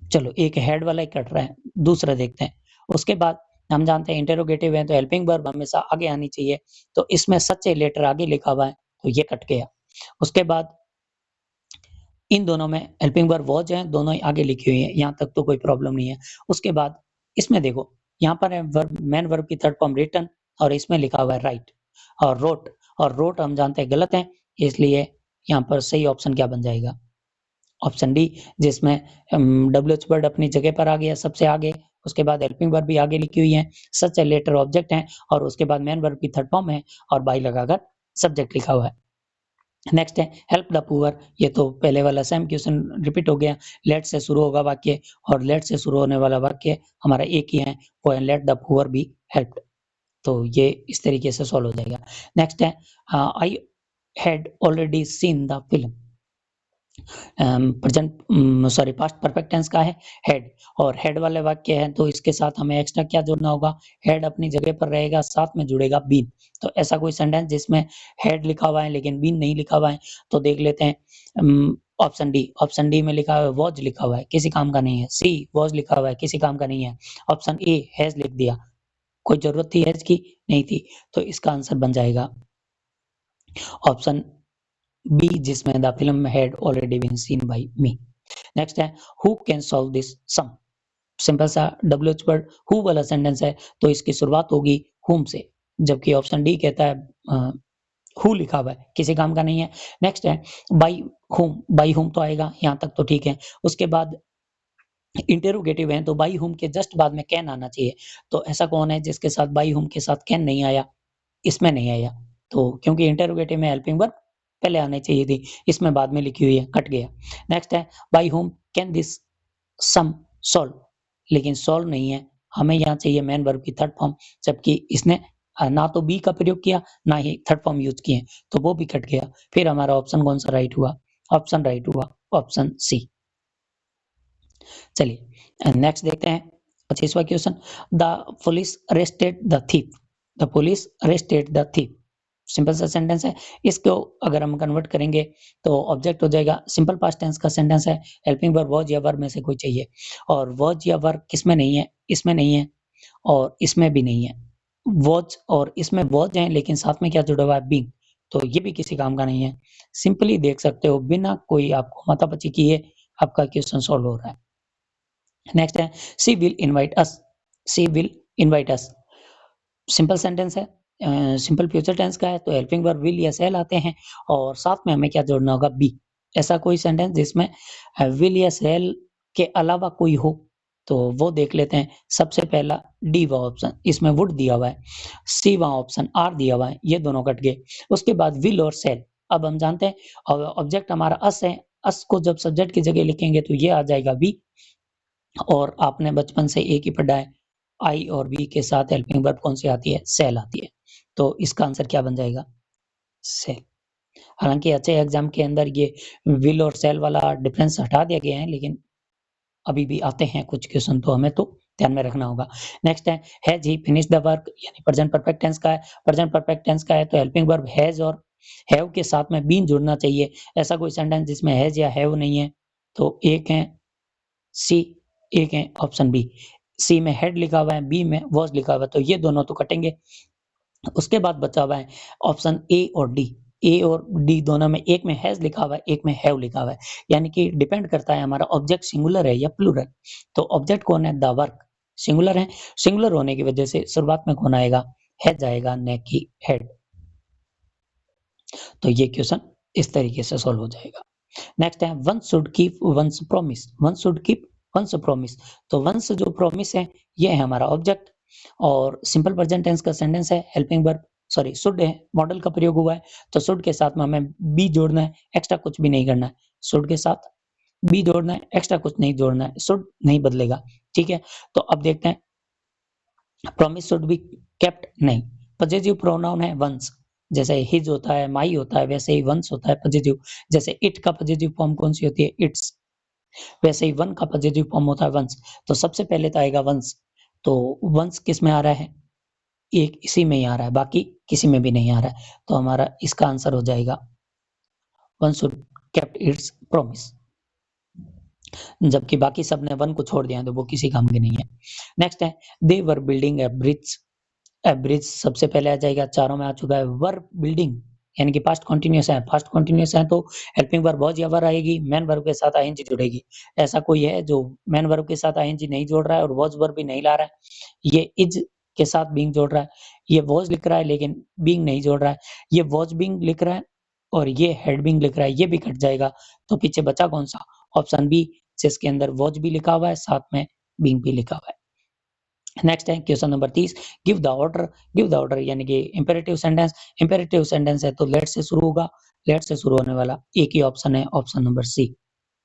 चलो एक हेड वाला ही कट रहा है, दूसरा देखते हैं। उसके बाद हम जानते हैं इंटेरोगेटिव है तो हेल्पिंग वर्ब हमेशा आगे आनी चाहिए, तो इसमें सच ए लेटर आगे लिखा हुआ है, तो ये कट गया। उसके बाद इन दोनों में हेल्पिंग वर्ब वॉज है, दोनों ही आगे लिखी हुई है, यहाँ तक तो कोई प्रॉब्लम नहीं है। उसके बाद इसमें देखो, यहाँ पर है वर्ब, मेन वर्ब की थर्ड फॉर्म रिटन, और इसमें लिखा हुआ है राइट और रोट, और रोट हम जानते हैं गलत है, इसलिए यहाँ पर सही ऑप्शन क्या बन जाएगा, ऑप्शन डी, जिसमें डब्ल्यूएच वर्ड अपनी जगह पर आ गया सबसे आगे, उसके बाद हेल्पिंग वर्ब भी आगे लिखी हुई है, सच ए लेटर ऑब्जेक्ट है, और उसके बाद मेन वर्ब की थर्ड फॉर्म है और बाई लगाकर सब्जेक्ट लिखा हुआ है। नेक्स्ट है हेल्प द पुअर, ये तो पहले वाला सेम क्वेश्चन रिपीट हो गया। लेट से शुरू होगा वाक्य और लेट से शुरू होने वाला वाक्य हमारा एक ही है, वो है let the poor be helped, तो ये इस तरीके से सॉल्व हो जाएगा। नेक्स्ट है I had already seen the film. Past perfect tense का है हेड, और हेड वाले वाक्य है तो इसके साथ हमें एक्स्ट्रा क्या जोड़ना होगा, हेड अपनी जगह पर रहेगा, साथ में जुड़ेगा बीन। तो ऐसा कोई सेंटेंस जिसमें हेड लिखा हुआ है लेकिन बीन नहीं लिखा हुआ है, तो देख लेते हैं। ऑप्शन डी में लिखा हुआ है वॉज लिखा हुआ है, किसी काम का नहीं है। सी वॉज लिखा हुआ है, किसी काम का नहीं है। ऑप्शन ए हैज लिख दिया, कोई जरूरत थी हैज की, नहीं थी, तो इसका आंसर बन जाएगा ऑप्शन बी, जिसमें the film had already been seen by me. Next है who can solve this sum. Simple सा WH वर्ड हु वाला सेंटेंस है तो इसकी शुरुआत होगी हुम से, जबकि ऑप्शन डी कहता है हु लिखा हुआ है, किसी काम का नहीं है। नेक्स्ट है बाई हुम तो आएगा, यहाँ तक तो ठीक है। उसके बाद इंटेरोगेटिव है तो बाई हुम के जस्ट बाद में कैन आना चाहिए। तो ऐसा कौन है जिसके साथ बाई हुम के साथ कैन नहीं आया, इसमें नहीं आया, तो क्योंकि इंटेरोगेटिव में हेल्पिंग वर्ब पहले आनी चाहिए थी, इसमें बाद में लिखी हुई है, कट गया। नेक्स्ट है बाई हुम कैन दिस सम सॉल्व, लेकिन सॉल्व नहीं है, हमें यहाँ चाहिए मेन वर्ब की थर्ड फॉर्म, जबकि इसने ना तो बी का प्रयोग किया ना ही थर्ड फॉर्म यूज किए, तो वो भी कट गया। फिर हमारा ऑप्शन कौन सा राइट हुआ, ऑप्शन राइट हुआ ऑप्शन सी। चलिए नेक्स्ट देखते हैं 25वां question. The police arrested the thief, the police arrested the thief, simple सा सेंटेंस है। इसको अगर हम कन्वर्ट करेंगे तो ऑब्जेक्ट हो जाएगा, सिंपल पास्ट टेंस का सेंटेंस है, हेल्पिंग वर्ब वॉज या वर्ब में से कोई चाहिए, और वॉज या वर्ब किसमें नहीं है, इसमें नहीं है और इसमें भी नहीं है। वॉज और इसमें वॉज है लेकिन साथ में क्या जुड़ा हुआ है, बीइंग, तो ये भी किसी काम का नहीं है। सिंपली देख सकते हो बिना कोई आपको माथापच्ची किए आपका क्वेश्चन सॉल्व हो रहा है। नेक्स्ट है she will invite us, she will invite us, simple sentence है, सिंपल फ्यूचर टेंस का है तो हेल्पिंग वर्ब विल या सेल आते हैं, और साथ में हमें क्या जोड़ना होगा, बी। ऐसा कोई सेंटेंस जिसमें विल या सेल के अलावा कोई हो, तो वो देख लेते हैं। सबसे पहला डी वा ऑप्शन, इसमें वुड दिया हुआ है, सी वा ऑप्शन आर दिया हुआ है, ये दोनों कट गए। उसके बाद विल और सेल, अब हम जानते हैं ऑब्जेक्ट हमारा अस है, अस को जब सब्जेक्ट की जगह लिखेंगे तो ये आ जाएगा वी, और आपने बचपन से एक ही पढ़ा है, आई और बी के साथ हेल्पिंग वर्ब कौन सी आती है, सेल आती है, तो इसका आंसर क्या बन जाएगा, सेल। हालांकि अच्छे एग्जाम के अंदर ये विल और सेल वाला डिफरेंस हटा दिया गया है, लेकिन अभी भी आते हैं कुछ क्वेश्चन, तो हमें तो ध्यान में रखना होगा। नेक्स्ट है has he finish the work, यानी प्रेजेंट परफेक्ट टेंस का है, प्रेजेंट परफेक्ट टेंस का है तो हेल्पिंग वर्ब हैज और हैव के साथ में बीन जुड़ना चाहिए। ऐसा कोई सेंटेंस जिसमें हैज या हैव नहीं है, तो एक है सी, एक है ऑप्शन बी। सी में हेड लिखा हुआ है, बी में वॉज लिखा हुआ है, तो ये दोनों तो कटेंगे। उसके बाद बचा हुआ है ऑप्शन ए और डी, ए और डी दोनों में एक में हैज लिखा हुआ है, एक में हैव लिखा हुआ है, यानी कि डिपेंड करता है हमारा ऑब्जेक्ट सिंगुलर है या प्लूरल। तो ऑब्जेक्ट कौन है, द वर्क सिंगुलर है, सिंगुलर होने की वजह से शुरुआत में कौन आएगा, हैज आएगा, न कि हेड। तो ये क्वेश्चन इस तरीके से सॉल्व हो जाएगा। नेक्स्ट है one should keep once promise, one should keep once promise, तो वंस जो प्रॉमिस है ये है हमारा ऑब्जेक्ट, और सिंपल प्रेजेंट टेंस का सेंटेंस है, हेल्पिंग वर्ब सॉरी शुड है, मॉडल का प्रयोग हुआ है, तो शुड के साथ में हमें बी जोड़ना है, एक्स्ट्रा कुछ भी नहीं करना है, शुड के साथ बी जोड़ना है, एक्स्ट्रा कुछ नहीं जोड़ना है, शुड नहीं बदलेगा, ठीक है। तो अब देखते हैं प्रॉमिस शुड बी केप्ट, नहीं, पॉजिटिव प्रोनाउन है वंस, जैसे हिज होता है, माई होता है, वैसे ही वंस होता है पॉजिटिव। जैसे इट का पॉजिटिव फॉर्म कौन सी होती है, इट्स, वैसे ही वन का पॉजिटिव फॉर्म होता है वंस, तो सबसे पहले तो आएगा वंस, तो वंस किस में आ रहा है, एक इसी में ही आ रहा है, बाकी किसी में भी नहीं आ रहा है, तो हमारा इसका आंसर हो जाएगा one should kept it's promise, जबकि बाकी सब ने वन को छोड़ दिया तो वो किसी काम के नहीं है। नेक्स्ट है they were building a bridge, bridge सबसे पहले आ जाएगा, चारों में आ चुका है, वर बिल्डिंग यानी कि पास्ट कंटिन्यूअस है, पास्ट कंटिन्यूअस है तो हेल्पिंग वर्ब वॉज या वर आएगी, मेन वर्ब के साथ आईएनजी जुड़ेगी। ऐसा कोई है जो मेन वर्ब के साथ आईएनजी नहीं जोड़ रहा है और वॉज वर्ब भी नहीं ला रहा है, ये इज के साथ बीइंग जोड़ रहा है, ये वॉज लिख रहा है लेकिन बीइंग नहीं जोड़ रहा है, ये वॉज बीइंग लिख रहा है और ये हेड बीइंग लिख रहा है, ये भी कट जाएगा, तो पीछे बचा कौन सा, ऑप्शन बी, जिसके अंदर वॉज भी लिखा हुआ है साथ में बीइंग भी लिखा हुआ है। नेक्स्ट है question number 30, give the order, give the order यानी कि इंपेरेटिव सेंटेंस, इंपेरेटिव सेंटेंस है तो लेट से शुरू होगा, लेट से शुरू होने वाला एक ही ऑप्शन है, ऑप्शन नंबर सी,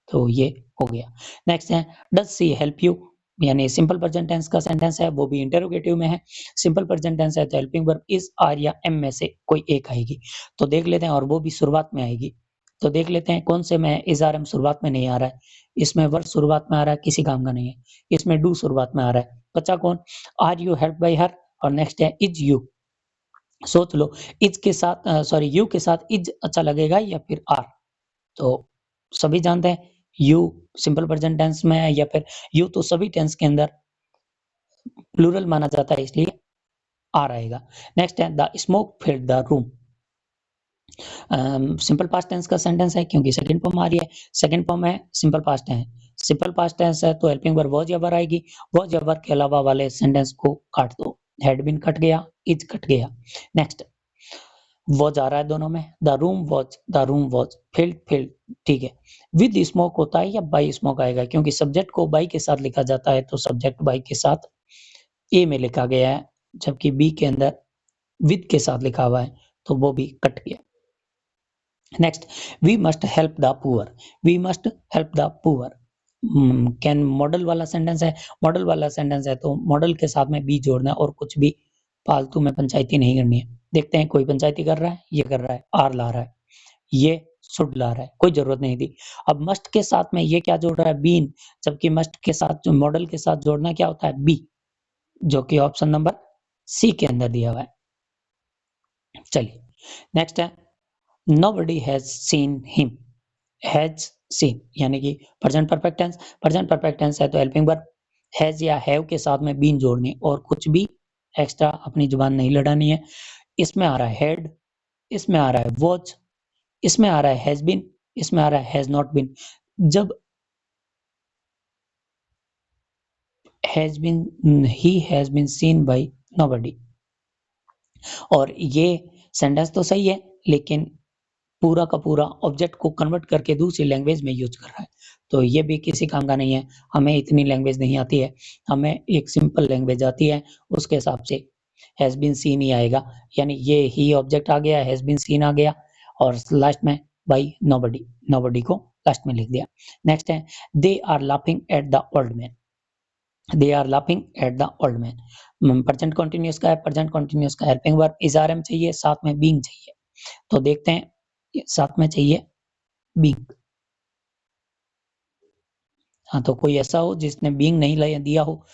तो ये हो गया। नेक्स्ट है डज सी हेल्प यू, यानी सिंपल प्रेजेंट टेंस का सेंटेंस है वो भी इंटरोगेटिव में है। सिंपल प्रेजेंट टेंस है तो हेल्पिंग वर्ब इज, आर या एम में से कोई एक आएगी। तो देख लेते हैं, और वो भी शुरुआत में आएगी। तो देख लेते हैं कौन से में इज, आर, एम शुरुआत में नहीं आ रहा है। इसमें वर्ब शुरुआत में आ रहा है, किसी काम का नहीं है। इसमें डू शुरुआत में आ रहा है, बच्चा कौन, are you help by her, और नेक्स्ट है इज यू। सोच लो, इज के साथ सॉरी यू के साथ इज अच्छा लगेगा या फिर आर। तो सभी जानते हैं यू सिंपल प्रेजेंट टेंस में है, या फिर यू तो सभी टेंस के अंदर प्लूरल माना जाता है, इसलिए आर आएगा। नेक्स्ट है the smoke filled the room. Simple past tense का सेंटेंस है क्योंकि सेकंड फॉर्म आ रही है। सेकंड फॉर्म है सिंपल पास्ट है। सिंपल पास्ट टेंस है तो हेल्पिंग वर्ब वाज या वर आएगी। वाज या वर के अलावा वाले सेंटेंस को काट दो। हैड बीन कट गया, इज कट गया। नेक्स्ट वॉज आ रहा है दोनों में, the room was filled field, ठीक है। विद स्मोक होता है या बाई स्मोक आएगा, क्योंकि सब्जेक्ट को बाई के साथ लिखा जाता है तो सब्जेक्ट बाई के साथ ए में लिखा गया है, जबकि बी के अंदर विद के साथ लिखा हुआ है, तो वो भी कट गया। Next, we must help the poor. We must help the poor can modal वाला सेंटेंस है। मॉडल वाला सेंटेंस है तो मॉडल के साथ में बी जोड़ना है और कुछ भी फालतू में पंचायती नहीं करनी है। देखते हैं कोई पंचायती कर रहा है, ये कर रहा है, आर ला रहा है, ये शुड ला रहा है, कोई जरूरत नहीं थी। अब मस्ट के साथ में ये क्या जोड़ रहा है, बीन, जबकि मस्ट के साथ जो मॉडल के साथ जोड़ना क्या होता है, बी, जो कि ऑप्शन नंबर सी के अंदर दिया हुआ है। चलिए नेक्स्ट है nobody has seen him। Has seen यानी कि present perfect tense. Present perfect tense है तो हेल्पिंग वर्ब हैज या हैव के साथ में बीन जोड़नी और कुछ भी एक्स्ट्रा अपनी जुबान नहीं लड़ानी है। इसमें आ रहा है हैड, इसमें आ रहा है वॉच, इसमें आ रहा है हैज बीन, इसमें आ रहा है हैज नॉट बीन। जब has been, he has been seen by nobody, और ये सेंटेंस तो सही है लेकिन पूरा का पूरा ऑब्जेक्ट को कन्वर्ट करके दूसरी लैंग्वेज में यूज कर रहा है, तो ये भी किसी काम का नहीं है। हमें इतनी लैंग्वेज नहीं आती है, हमें एक सिंपल लैंग्वेज आती है, उसके हिसाब से हैज बीन सीन ही आएगा। यानी ये ही ऑब्जेक्ट आ गया, हैज बीन सीन आ गया, और लास्ट में बाय नोबडी, नोबडी को लास्ट में लिख दिया। नेक्स्ट है they are laughing at the old man. They are laughing at the old man present continuous का है। प्रेजेंट कंटिन्यूअस का helping verb is, are, am चाहिए, साथ में बीइंग चाहिए। तो देखते हैं, साथ में चाहिए बीइंग। हाँ, तो कोई ऐसा हो जिसने बीइंग नहीं दिया हो,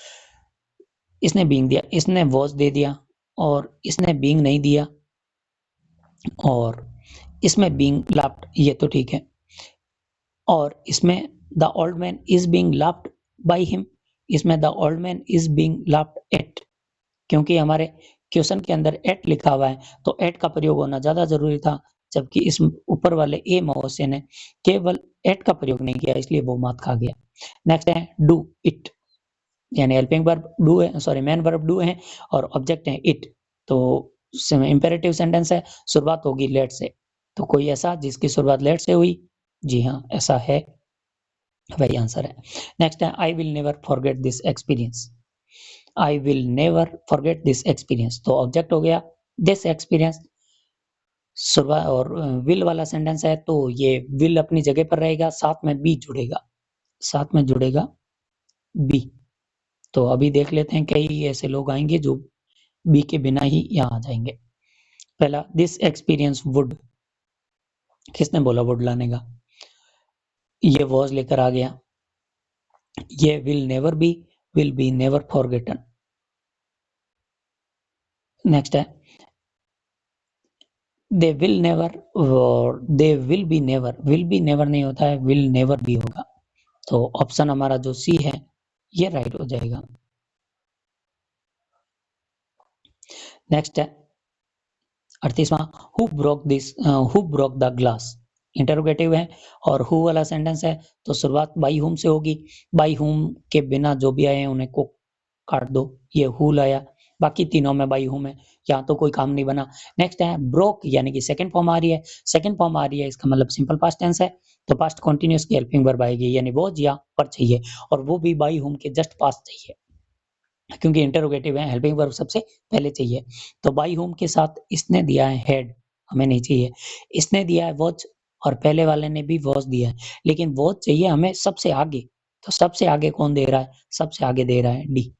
इसने बीइंग दिया, इसने वॉज दे दिया, और इसने बीइंग नहीं दिया, और इसमें बीइंग लाफ्ड, ये तो ठीक है। और इसमें the old man is being laughed by him, इसमें the old man is being laughed at, क्योंकि हमारे क्वेश्चन के अंदर एट लिखा हुआ है तो एट का प्रयोग होना ज्यादा जरूरी था, जबकि इस ऊपर वाले ए महोदय ने केवल एट का प्रयोग नहीं किया, इसलिए वो मात खा गया। नेक्स्ट है डू इट, यानी हेल्पिंग वर्ब डू है, सॉरी मेन वर्ब डू है और ऑब्जेक्ट है इट, तो इंपेरेटिव सेंटेंस है, शुरुआत होगी लेट से। तो कोई ऐसा जिसकी शुरुआत लेट से हुई, जी हाँ ऐसा है, वही आंसर है। नेक्स्ट है I will never forget this experience. I will never forget this experience, तो ऑब्जेक्ट हो गया दिस एक्सपीरियंस, शुरुआत, और विल वाला सेंटेंस है तो ये विल अपनी जगह पर रहेगा, साथ में बी जुड़ेगा, साथ में जुड़ेगा बी। तो अभी देख लेते हैं, कई ऐसे लोग आएंगे जो बी के बिना ही यहाँ आ जाएंगे। पहला दिस एक्सपीरियंस वुड, किसने बोला वुड लाने का, ये वॉज लेकर आ गया। ये will be never forgotten. Next है दे विल नेवर, और दे विल बी नेवर नहीं होता है, विल नेवर भी होगा। तो ऑप्शन हमारा जो सी है ये राइट हो जाएगा। नेक्स्ट है 38वां, who broke the glass, interrogative है और हु वाला सेंटेंस है तो शुरुआत बाई हुम से होगी। बाई हुम के बिना जो भी आए हैं उन्हें को काट दो, ये हु लाया, बाकी तीनों में बाई हुम है, यहाँ तो कोई काम नहीं बना। नेक्स्ट है ब्रोक, यानी कि सेकंड फॉर्म आ रही है, सेकंड फॉर्म आ रही है इसका मतलब सिंपल पास्ट टेंस है, तो पास्ट कंटिन्यूअस की हेल्पिंग वर्ब आएगी, यानी वॉज या पर चाहिए, और वो भी बाई हुम के जस्ट पास चाहिए, क्योंकि इंटरोगेटिव है, हेल्पिंग वर्ब सबसे पहले चाहिए। तो बाई होम के साथ इसने दिया है हेड, हमें नहीं चाहिए। इसने दिया है वॉच और पहले वाले ने भी वॉच दिया है, लेकिन वॉच चाहिए हमें सबसे आगे, तो सबसे आगे कौन दे रहा है? सबसे आगे दे रहा है डी,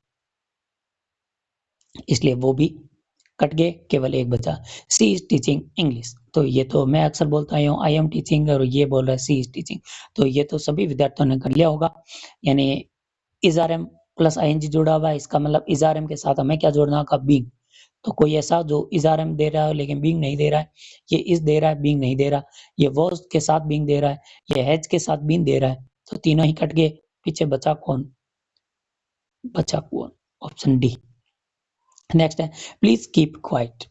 इसलिए वो भी कट गए, केवल एक बचा। सी इज टीचिंग इंग्लिश, तो ये तो मैं अक्सर बोलता हूँ आई एम टीचिंग, और ये बोल रहा है सी इज टीचिंग, तो ये तो सभी विद्यार्थियों ने कर लिया होगा। यानी is are am plus I N G जुड़ा हुआ है, इसका मतलब इज आर एम के साथ हमें क्या जोड़ना होगा? बींग। तो कोई ऐसा जो इज आर एम दे रहा है लेकिन बींग नहीं दे रहा है, ये इज दे रहा है बींग नहीं दे रहा, ये वॉज के साथ बींग दे रहा है, ये हैज के साथ बींग दे रहा है, तो तीनों ही कट गए, पीछे बचा कौन? बचा कौन? Option D. नेक्स्ट है please keep quiet.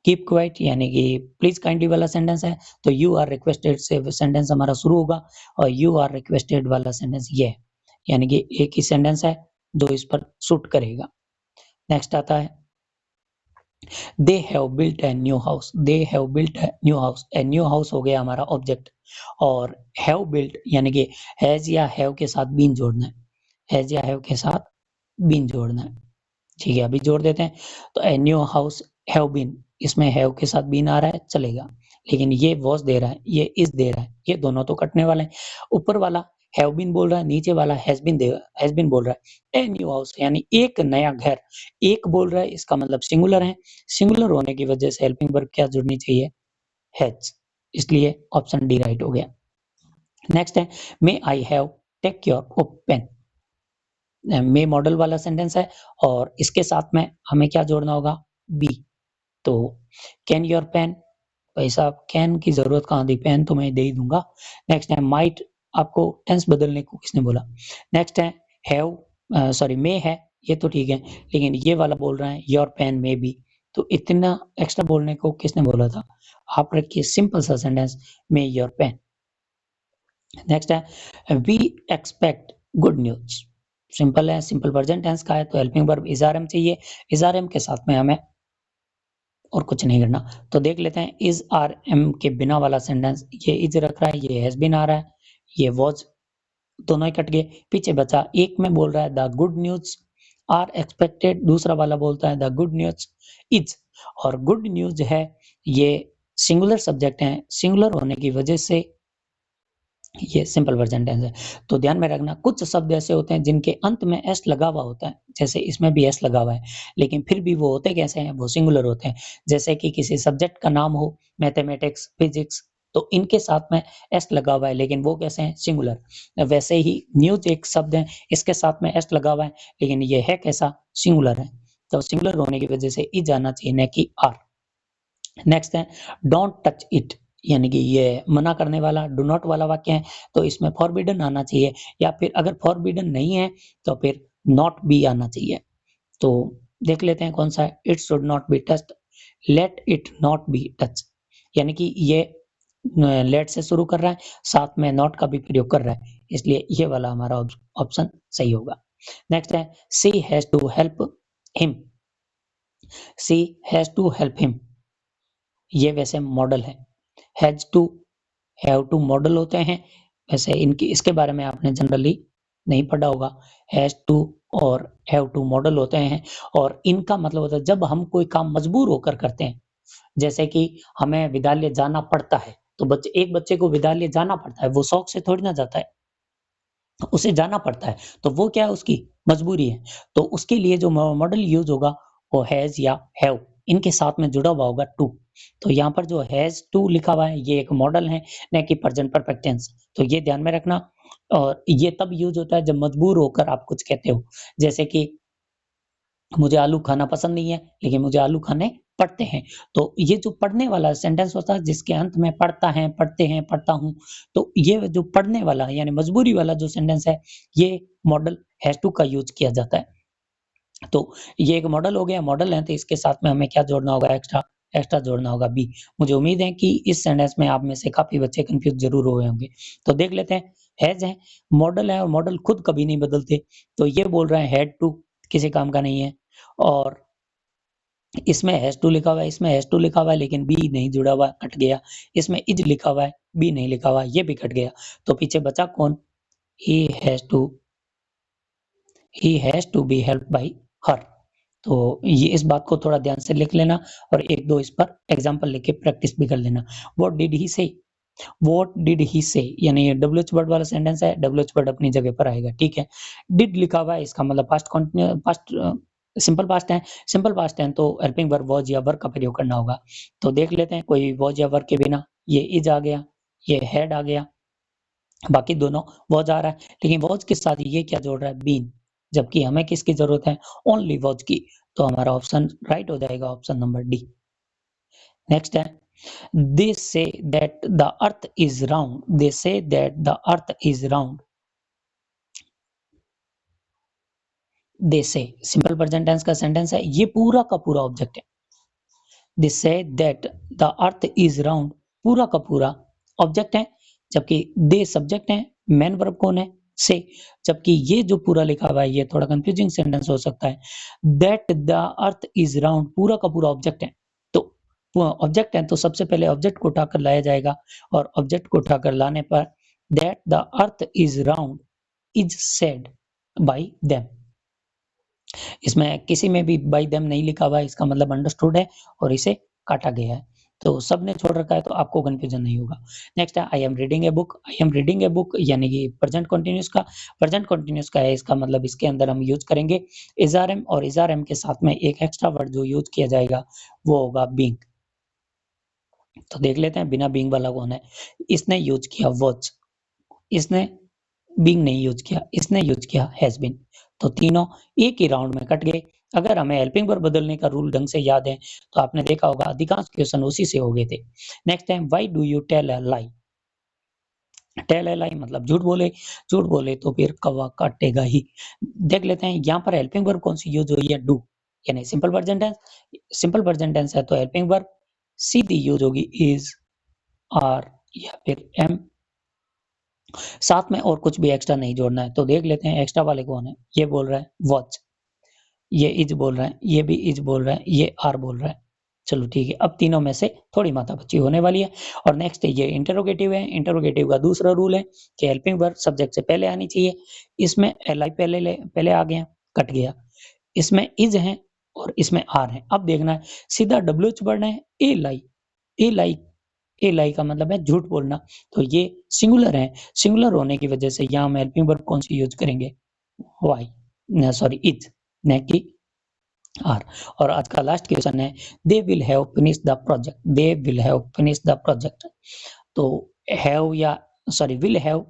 Keep quiet यानी कि प्लीज काइंडली वाला सेंटेंस है, तो यू आर रिक्वेस्टेड से सेंटेंस हमारा शुरू होगा, और यू आर रिक्वेस्टेड वाला सेंटेंस ये है, यानी कि एक ही सेंटेंस है जो इस पर सूट करेगा। नेक्स्ट आता है they have built A new house. They have built A new house, A new house हो गया हमारा ऑब्जेक्ट, और हैव बिल्ट यानी कि हैज या हैव के साथ बीन जोड़ना है, हैज या हैव के साथ बीन जोड़ना है। ठीक है, अभी जोड़ देते हैं। तो a new house have been, इसमें हैव के साथ बीन आ रहा है चलेगा, लेकिन ये वॉज दे रहा है, ये इज दे रहा है, ये दोनों तो कटने वाले हैं। ऊपर वाला हैव बीन बोल रहा है, नीचे वाला हैज बीन बोल रहा है। ए न्यू हाउस यानी एक नया घर, एक बोल रहा है, इसका मतलब सिंगुलर है, सिंगुलर होने की वजह से हेल्पिंग वर्ब क्या जुड़नी चाहिए? हैज, इसलिए ऑप्शन डी राइट हो गया। नेक्स्ट है may I have take your pen. May model वाला सेंटेंस है, और इसके साथ में हमें क्या जोड़ना होगा? बी। तो कैन योर पेन, भाई साहब कैन की जरूरत कहाँ दी, पेन तो मैं दे ही दूंगा। नेक्स्ट है माइट, आपको टेंस बदलने को किसने बोला? नेक्स्ट है हैव, सॉरी मे है, ये तो ठीक है, लेकिन ये वाला बोल रहा है योर पेन मे बी, तो इतना एक्स्ट्रा बोलने को किसने बोला था? आप रखिए सिंपल सा sentence may your pen. Next है we expect good news. Simple है, सिंपल प्रेजेंट टेंस का है, तो helping verb is are am चाहिए, इज आर एम के साथ में हमें और कुछ नहीं करना। तो देख लेते हैं इज आर एम के बिना वाला सेंटेंस, ये इज रख रहा है, ये हैज बीन आ रहा है, ये वॉज, दोनों ही कट गए, पीछे बचा एक में बोल रहा है the good news are expected, दूसरा वाला बोलता है द गुड न्यूज इज, और गुड न्यूज है ये सिंगुलर सब्जेक्ट है, सिंगुलर होने की वजह से ये सिंपल वर्जन टेंस है। तो ध्यान में रखना कुछ शब्द ऐसे होते हैं जिनके अंत में एस लगा हुआ होता है, जैसे इसमें भी एस लगा हुआ है, लेकिन फिर भी वो होते कैसे हैं? वो सिंगुलर होते हैं। जैसे कि किसी सब्जेक्ट का नाम हो, मैथमेटिक्स, फिजिक्स, तो इनके साथ में एस लगा हुआ है, लेकिन वो कैसे हैं? सिंगुलर। वैसे ही न्यूज एक शब्द है, इसके साथ में एस लगा हुआ है, लेकिन ये है कैसा? सिंगुलर है। तो सिंगुलर होने की वजह से ई जाना चाहिए, न कि आर। नेक्स्ट है डोंट टच इट, यानी कि ये मना करने वाला डू नॉट वाला वाक्य है, तो इसमें फॉरबिडन आना चाहिए, या फिर अगर फॉरबिडन नहीं है तो फिर नॉट भी आना चाहिए। तो देख लेते हैं कौन सा है। It should not be touched, let it not be touch, यानी कि ये लेट से शुरू कर रहा है, साथ में नॉट का भी प्रयोग कर रहा है, इसलिए ये वाला हमारा ऑप्शन सही होगा। नेक्स्ट है she has to help him. She has to help him, ये वैसे मॉडल है, has to, have to model होते हैं, वैसे इनकी इसके बारे में आपने जनरली नहीं पढ़ा होगा। हैज टू और हैव टू मॉडल होते हैं, और इनका मतलब होता है जब हम कोई काम मजबूर होकर करते हैं, जैसे कि हमें विद्यालय जाना पड़ता है, तो एक बच्चे को विद्यालय जाना पड़ता है, वो शौक से थोड़ी ना जाता है, उसे जाना पड़ता है, तो वो क्या है? उसकी मजबूरी है। तो उसके लिए जो मॉडल यूज होगा वो हैज या हैव, इनके साथ में जुड़ा हुआ होगा टू। तो यहाँ पर जो हैज टू लिखा हुआ है ये एक मॉडल है, न कि प्रेजेंट परफेक्ट टेंस। तो ये ध्यान में रखना, और ये तब यूज होता है जब मजबूर होकर आप कुछ कहते हो, जैसे कि मुझे आलू खाना पसंद नहीं है, लेकिन मुझे आलू खाने पड़ते हैं। तो ये जो पढ़ने वाला सेंटेंस होता है जिसके अंत में पढ़ता है, पढ़ते हैं, पढ़ता हूँ, तो ये जो पढ़ने वाला यानी मजबूरी वाला जो सेंटेंस है, ये मॉडल हैज टू का यूज किया जाता है। तो ये एक मॉडल हो गया, मॉडल है तो इसके साथ में हमें क्या जोड़ना होगा? एक्स्ट्रा, एक्स्ट्रा जोड़ना होगा बी। मुझे उम्मीद है कि इस सेंटेंस में आप में से काफी बच्चे कंफ्यूज जरूर हुए होंगे। तो देख लेते हैं, हैज है, मॉडल है, और मॉडल खुद कभी नहीं बदलते, तो ये बोल रहे हैं हैड टू किसी काम का नहीं है, और इसमें हैज टू लिखा हुआ है, इसमें हैज टू लिखा हुआ है, लेकिन बी नहीं जुड़ा हुआ, कट गया। इसमें इज लिखा हुआ है, बी नहीं लिखा हुआ, ये भी कट गया। तो पीछे बचा कौन? He has to, he has to be helped by her. तो ये इस बात को थोड़ा ध्यान से लिख लेना, और एक दो इस पर एग्जाम्पल लेके प्रैक्टिस भी कर लेना। व्हाट डिड ही से, व्हाट डिड ही से, यानी WH वर्ड वाला सेंटेंस है, WH वर्ड अपनी जगह पर आएगा, ठीक है। डिड लिखा हुआ है, इसका मतलब past continue, past simple past है। सिंपल पास्ट है तो हेल्पिंग वर्ब वाज या वर का प्रयोग करना होगा। तो देख लेते हैं, कोई वाज या वर के बिना ये इज आ गया, ये हैड आ गया, बाकी दोनों वाज आ रहा है, लेकिन वाज के साथ ये क्या जोड़ रहा है, बीन, जबकि हमें किसकी जरूरत है, ओनली वाज की। तो हमारा ऑप्शन राइट हो जाएगा, ऑप्शन नंबर डी। नेक्स्ट है, they say that the earth is round, they say that the earth is round, they say simple present tense का सेंटेंस है, ये पूरा का पूरा ऑब्जेक्ट है। they say that the earth is round पूरा का पूरा ऑब्जेक्ट है, जबकि they सब्जेक्ट है, मेन वर्ब कौन है, से, जबकि ये जो पूरा लिखा हुआ है ये थोड़ा कंफ्यूजिंग सेंटेंस हो सकता है। that the earth is round पूरा का पूरा ऑब्जेक्ट है, तो ऑब्जेक्ट है तो सबसे पहले ऑब्जेक्ट को उठाकर लाया जाएगा, और ऑब्जेक्ट को उठाकर लाने पर that the earth is round is said by them, इसमें किसी में भी by them नहीं लिखा हुआ है, इसका मतलब अंडरस्टूड है और इसे काटा गया है, तो सबने छोड़ रखा है तो आपको कंफ्यूजन नहीं होगा। नेक्स्ट है, I am reading a book, I am reading a book यानी कि प्रेजेंट कंटिन्यूस का है, इसका मतलब इसके अंदर हम यूज करेंगे इजआरएम, और इजआरएम के साथ में एक एक्स्ट्रा वर्ड जो यूज किया जाएगा वो होगा बीइंग। तो देख लेते हैं बिना बीइंग वाला कौन है, इसने यूज किया वॉच, इसने बीइंग नहीं यूज किया, इसने यूज किया हैज बीन, तो तीनों एक ही राउंड में कट गए। अगर हमें हेल्पिंग वर्ब बदलने का रूल ढंग से याद है तो आपने देखा होगा अधिकांश क्वेश्चन उसी से हो गए थे। Next time, why do you tell a lie, tell a lie मतलब झूठ बोले तो फिर कौवा काटेगा ही। देख लेते हैं यहाँ पर हेल्पिंग वर्ब कौन सी यूज हुई है, डू, यानी simple present tense, simple present tense है तो हेल्पिंग वर्ब सीधी यूज होगी इज, आर या फिर एम, साथ में और कुछ भी एक्स्ट्रा नहीं जोड़ना है। तो देख लेते हैं एक्स्ट्रा वाले कौन है, ये बोल रहा है वॉच, ये इज बोल रहा है, ये भी इज बोल रहा है, ये आर बोल रहा है। चलो ठीक है, अब तीनों में से थोड़ी माथापच्ची होने वाली है। और नेक्स्ट ये इंटरोगेटिव है, इंटरोगेटिव का दूसरा रूल है कि हेल्पिंग वर्ब सब्जेक्ट से पहले आनी चाहिए। इसमें एल पहले आ गया, कट गया, इसमें इज है और इसमें आर है। अब देखना है सीधा डब्ल्यूएच बढ़ना है, ए लाई, ए लाई का मतलब है झूठ बोलना, तो ये सिंगुलर है, सिंगुलर होने की वजह से यहाँ हम हेल्पिंग वर्ब कौन सी यूज करेंगे, वाई, सॉरी इज, न कि आर। और आज का लास्ट क्वेश्चन है, they will have finish the project, they will have finish the project, तो हैव या सॉरी विल हैव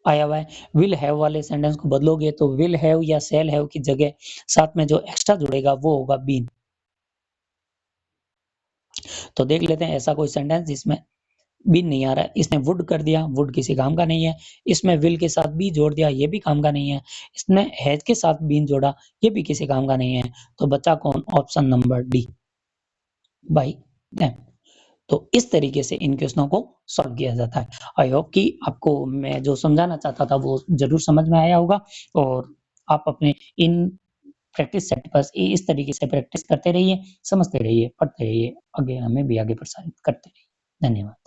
आया हुआ है, विल हैव वाले सेंटेंस को बदलोगे तो विल हैव या सेल हैव की जगह साथ में जो एक्स्ट्रा जुड़ेगा वो होगा बीन। तो देख लेते हैं ऐसा कोई सेंटेंस जिसमें बीन नहीं आ रहा है, इसने वुड कर दिया, वुड किसी काम का नहीं है, इसमें विल के साथ बी जोड़ दिया, ये भी काम का नहीं है, इसने हैज के साथ बीन जोड़ा, ये भी किसी काम का नहीं है, तो बचा कौन, option number D, by them. तो इस तरीके से इन क्वेश्चनों को सॉल्व किया जाता है। आई होप कि आपको मैं जो समझाना चाहता था वो जरूर समझ में आया होगा, और आप अपने इन प्रैक्टिस सेट पर इस तरीके से प्रैक्टिस करते रहिए, समझते रहिए, पढ़ते रहिए, आगे हमें भी आगे प्रसारित करते रहिए। धन्यवाद।